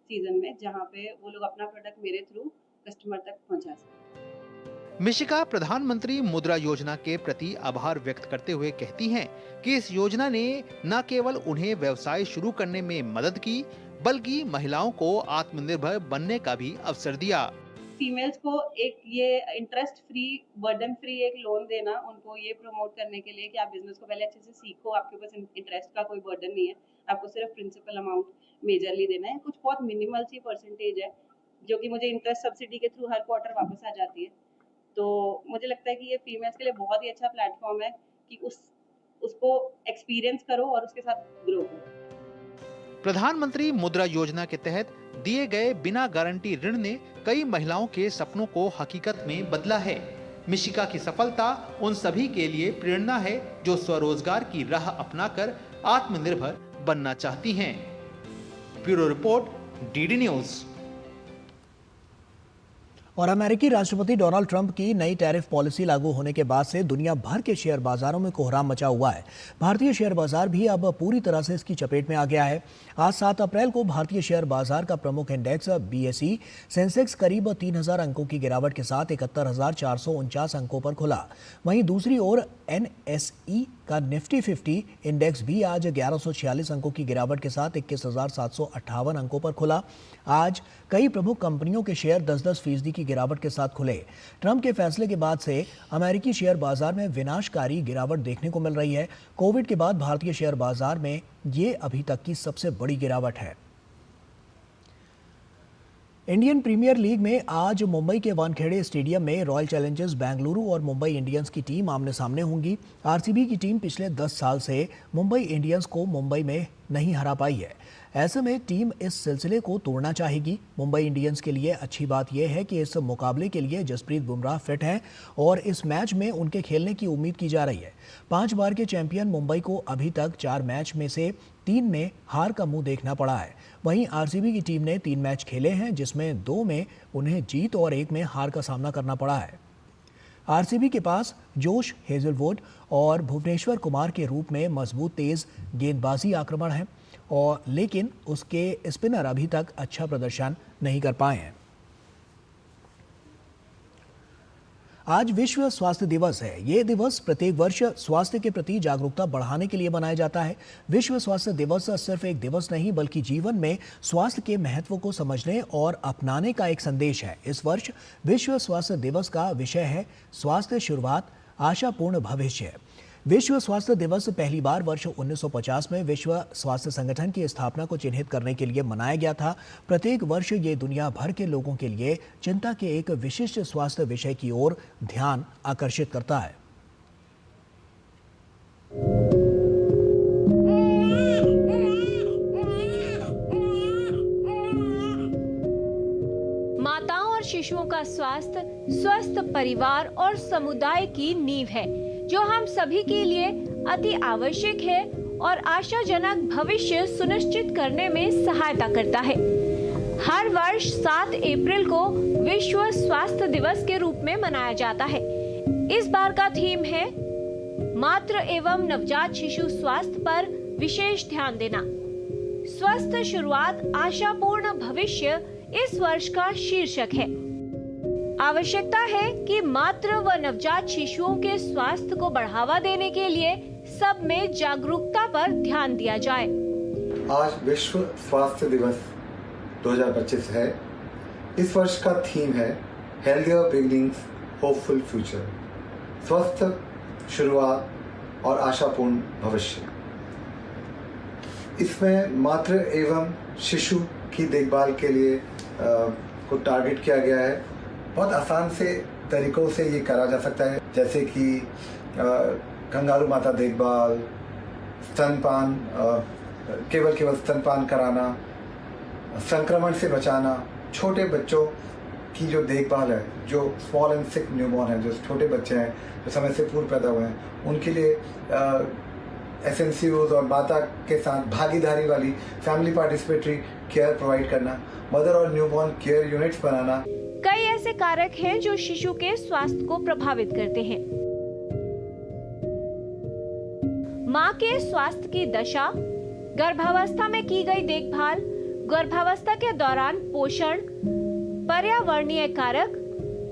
सीजन में जहाँ पे वो लोग अपना प्रोडक्ट मेरे थ्रू कस्टमर तक पहुँचा सकें। मिशिका प्रधानमंत्री मुद्रा योजना के प्रति आभार व्यक्त करते हुए कहती हैं कि इस योजना ने न केवल उन्हें व्यवसाय शुरू करने में मदद की बल्कि महिलाओं को आत्मनिर्भर बनने का भी अवसर दिया। फीमेल्स को एक ये इंटरेस्ट फ्री, बर्डन फ्री एक लोन देना, उनको ये प्रमोट करने के लिए कि आप बिजनेस को पहले अच्छे से सीखो, आपके पास इंटरेस्ट का कोई बर्डन नहीं है, आपको सिर्फ प्रिंसिपल अमाउंट मेजरली देना है। कुछ बहुत मिनिमल सी परसेंटेज है जो कि मुझे इंटरेस्ट सब्सिडी के थ्रू हर क्वार्टर वापस आ जाती है। तो मुझे लगता है कि ये फीमेल्स के लिए बहुत ही अच्छा प्लेटफॉर्म है कि उसको एक्सपीरियंस करो और उसके साथ ग्रो करो। प्रधानमंत्री मुद्रा योजना के तहत दिए गए बिना गारंटी ऋण ने कई महिलाओं के सपनों को हकीकत में बदला है। मिशिका की सफलता उन सभी के लिए प्रेरणा है जो स्वरोजगार की राह अपनाकर आत्मनिर्भर बनना चाहती हैं। Bureau report, DD news. और अमेरिकी राष्ट्रपति डोनाल्ड ट्रंप की नई टैरिफ पॉलिसी लागू होने के बाद से दुनिया भर के शेयर बाजारों में कोहराम मचा हुआ है। भारतीय शेयर बाजार भी अब पूरी तरह से इसकी चपेट में आ गया है। आज 7 अप्रैल को भारतीय शेयर बाजार का प्रमुख इंडेक्स बीएसई सेंसेक्स करीब 3000 अंकों की गिरावट के साथ 71,449 अंकों पर खुला। वहीं दूसरी ओर एनएसई का निफ्टी 50 इंडेक्स भी आज 1146 अंकों की गिरावट के साथ 21,758 अंकों पर खुला। आज कई प्रमुख कंपनियों के शेयर 10-10% की गिरावट के साथ खुले। ट्रंप के फैसले के बाद से अमेरिकी शेयर बाजार में विनाशकारी गिरावट देखने को मिल रही है। कोविड के बाद भारतीय शेयर बाजार में ये अभी तक की सबसे बड़ी गिरावट है। इंडियन प्रीमियर लीग में आज मुंबई के वानखेड़े स्टेडियम में रॉयल चैलेंजर्स बेंगलुरु और मुंबई इंडियंस की टीम आमने सामने होंगी। आरसीबी की टीम पिछले 10 साल से मुंबई इंडियंस को मुंबई में नहीं हरा पाई है। ऐसे में टीम इस सिलसिले को तोड़ना चाहेगी। मुंबई इंडियंस के लिए अच्छी बात यह है कि इस मुकाबले के लिए जसप्रीत बुमराह फिट हैं और इस मैच में उनके खेलने की उम्मीद की जा रही है। 5 बार के चैंपियन मुंबई को अभी तक 4 मैच में से 3 में हार का मुंह देखना पड़ा है। वहीं आरसीबी की टीम ने 3 मैच खेले हैं जिसमें 2 में उन्हें जीत और 1 में हार का सामना करना पड़ा है। आरसीबी के पास जोश हेजलवुड और भुवनेश्वर कुमार के रूप में मजबूत तेज गेंदबाजी आक्रमण है और लेकिन उसके स्पिनर अभी तक अच्छा प्रदर्शन नहीं कर पाए हैं। आज विश्व स्वास्थ्य दिवस है। ये दिवस प्रत्येक वर्ष स्वास्थ्य के प्रति जागरूकता बढ़ाने के लिए मनाया जाता है। विश्व स्वास्थ्य दिवस सिर्फ एक दिवस नहीं बल्कि जीवन में स्वास्थ्य के महत्व को समझने और अपनाने का एक संदेश है। इस वर्ष विश्व स्वास्थ्य दिवस का विषय है स्वास्थ्य शुरुआत आशापूर्ण भविष्य। विश्व स्वास्थ्य दिवस पहली बार वर्ष 1950 में विश्व स्वास्थ्य संगठन की स्थापना को चिन्हित करने के लिए मनाया गया था। प्रत्येक वर्ष ये दुनिया भर के लोगों के लिए चिंता के एक विशिष्ट स्वास्थ्य विषय की ओर ध्यान आकर्षित करता है। माताओं और शिशुओं का स्वास्थ्य स्वस्थ परिवार और समुदाय की नींव है जो हम सभी के लिए अति आवश्यक है और आशाजनक भविष्य सुनिश्चित करने में सहायता करता है। हर वर्ष 7 अप्रैल को विश्व स्वास्थ्य दिवस के रूप में मनाया जाता है। इस बार का थीम है मातृ एवं नवजात शिशु स्वास्थ्य पर विशेष ध्यान देना। स्वस्थ शुरुआत आशापूर्ण भविष्य इस वर्ष का शीर्षक है। आवश्यकता है कि मातृ व नवजात शिशुओं के स्वास्थ्य को बढ़ावा देने के लिए सब में जागरूकता पर ध्यान दिया जाए। आज विश्व स्वास्थ्य दिवस 2025 है। इस वर्ष का थीम है हेल्थियर बिगिनिंग्स होपफुल फ्यूचर, स्वस्थ शुरुआत और आशापूर्ण भविष्य। इसमें मातृ एवं शिशु की देखभाल के लिए को टारगेट किया गया है। बहुत आसान से तरीकों से ये करा जा सकता है, जैसे कि कंगारू माता देखभाल, स्तनपान, केवल स्तनपान कराना, संक्रमण से बचाना, छोटे बच्चों की जो देखभाल है, जो स्मॉल एंड सिक न्यूबॉर्न है, जो छोटे बच्चे हैं जो समय से पूर्व पैदा हुए हैं, उनके लिए एसएनसीओज और माता के साथ भागीदारी वाली फैमिली पार्टिसिपेटरी केयर प्रोवाइड करना, मदर और न्यूबॉर्न केयर यूनिट्स बनाना। कई ऐसे कारक हैं जो शिशु के स्वास्थ्य को प्रभावित करते हैं। मां के स्वास्थ्य की दशा, गर्भावस्था में की गई देखभाल, गर्भावस्था के दौरान पोषण, पर्यावरणीय कारक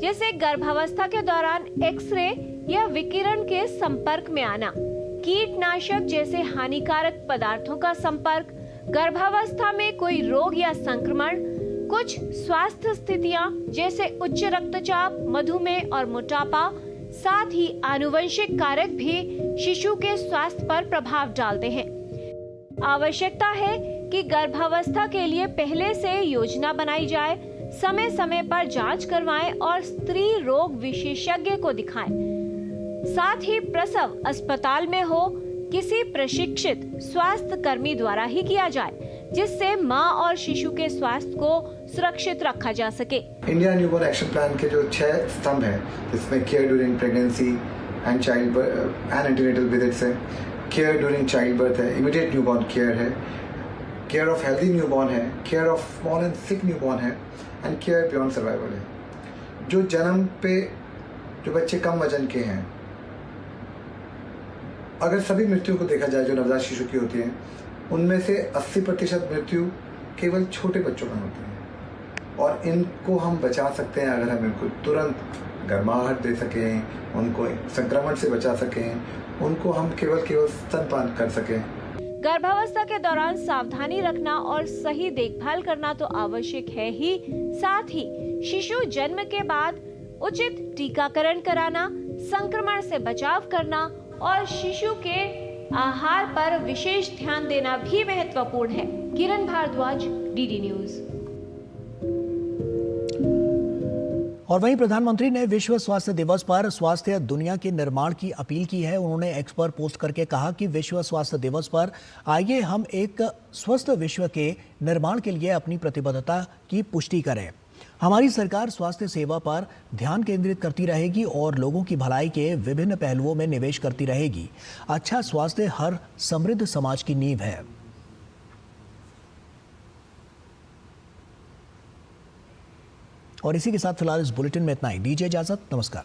जैसे गर्भावस्था के दौरान एक्सरे या विकिरण के संपर्क में आना, कीटनाशक जैसे हानिकारक पदार्थों का संपर्क, गर्भावस्था में कोई रोग या संक्रमण, कुछ स्वास्थ्य स्थितियां जैसे उच्च रक्तचाप, मधुमेह और मोटापा, साथ ही आनुवंशिक कारक भी शिशु के स्वास्थ्य पर प्रभाव डालते हैं। आवश्यकता है कि गर्भावस्था के लिए पहले से योजना बनाई जाए, समय समय पर जांच करवाएं और स्त्री रोग विशेषज्ञ को दिखाएं। साथ ही प्रसव अस्पताल में हो किसी प्रशिक्षित स्वास्थ्य कर्मी द्वारा ही किया जाए, जिससे मां और शिशु के स्वास्थ्य को सुरक्षित रखा जा सके। इंडिया न्यूबॉर्न एक्शन प्लान के जो 6 स्तंभ है, जिसमें care during pregnancy and child and antenatal visits है, केयर ड्यूरिंग चाइल्ड बर्थ है, इमीडिएट न्यूबॉर्न केयर है, केयर ऑफ हेल्दी न्यूबॉर्न है, care of small and sick newborn है एंड केयर बियॉन्ड सर्वाइवल है। जो जन्म पे जो बच्चे कम वजन के हैं, अगर सभी मृत्यु को देखा जाए जो नवजात शिशु की होती है, उनमें से 80% मृत्यु केवल छोटे बच्चों में होती है और इनको हम बचा सकते हैं अगर हम इनको तुरंत गर्माहट दे सकें, उनको संक्रमण से बचा सकें, उनको हम केवल स्तनपान कर सकें। गर्भावस्था के दौरान सावधानी रखना और सही देखभाल करना तो आवश्यक है ही, साथ ही शिशु जन्म के बाद उचित टीकाकरण कराना, संक्रमण से बचाव करना और शिशु के आहार पर विशेष ध्यान देना भी महत्वपूर्ण है। किरण भारद्वाज, डीडी न्यूज। और वहीं प्रधानमंत्री ने विश्व स्वास्थ्य दिवस पर स्वास्थ्य दुनिया के निर्माण की अपील की है। उन्होंने एक्स पर पोस्ट करके कहा कि विश्व स्वास्थ्य दिवस पर आइए हम एक स्वस्थ विश्व के निर्माण के लिए अपनी प्रतिबद्धता की पुष्टि करें। हमारी सरकार स्वास्थ्य सेवा पर ध्यान केंद्रित करती रहेगी और लोगों की भलाई के विभिन्न पहलुओं में निवेश करती रहेगी। अच्छा स्वास्थ्य हर समृद्ध समाज की नींव है। और इसी के साथ फिलहाल इस बुलेटिन में इतना ही। दीजिए इजाजत, नमस्कार।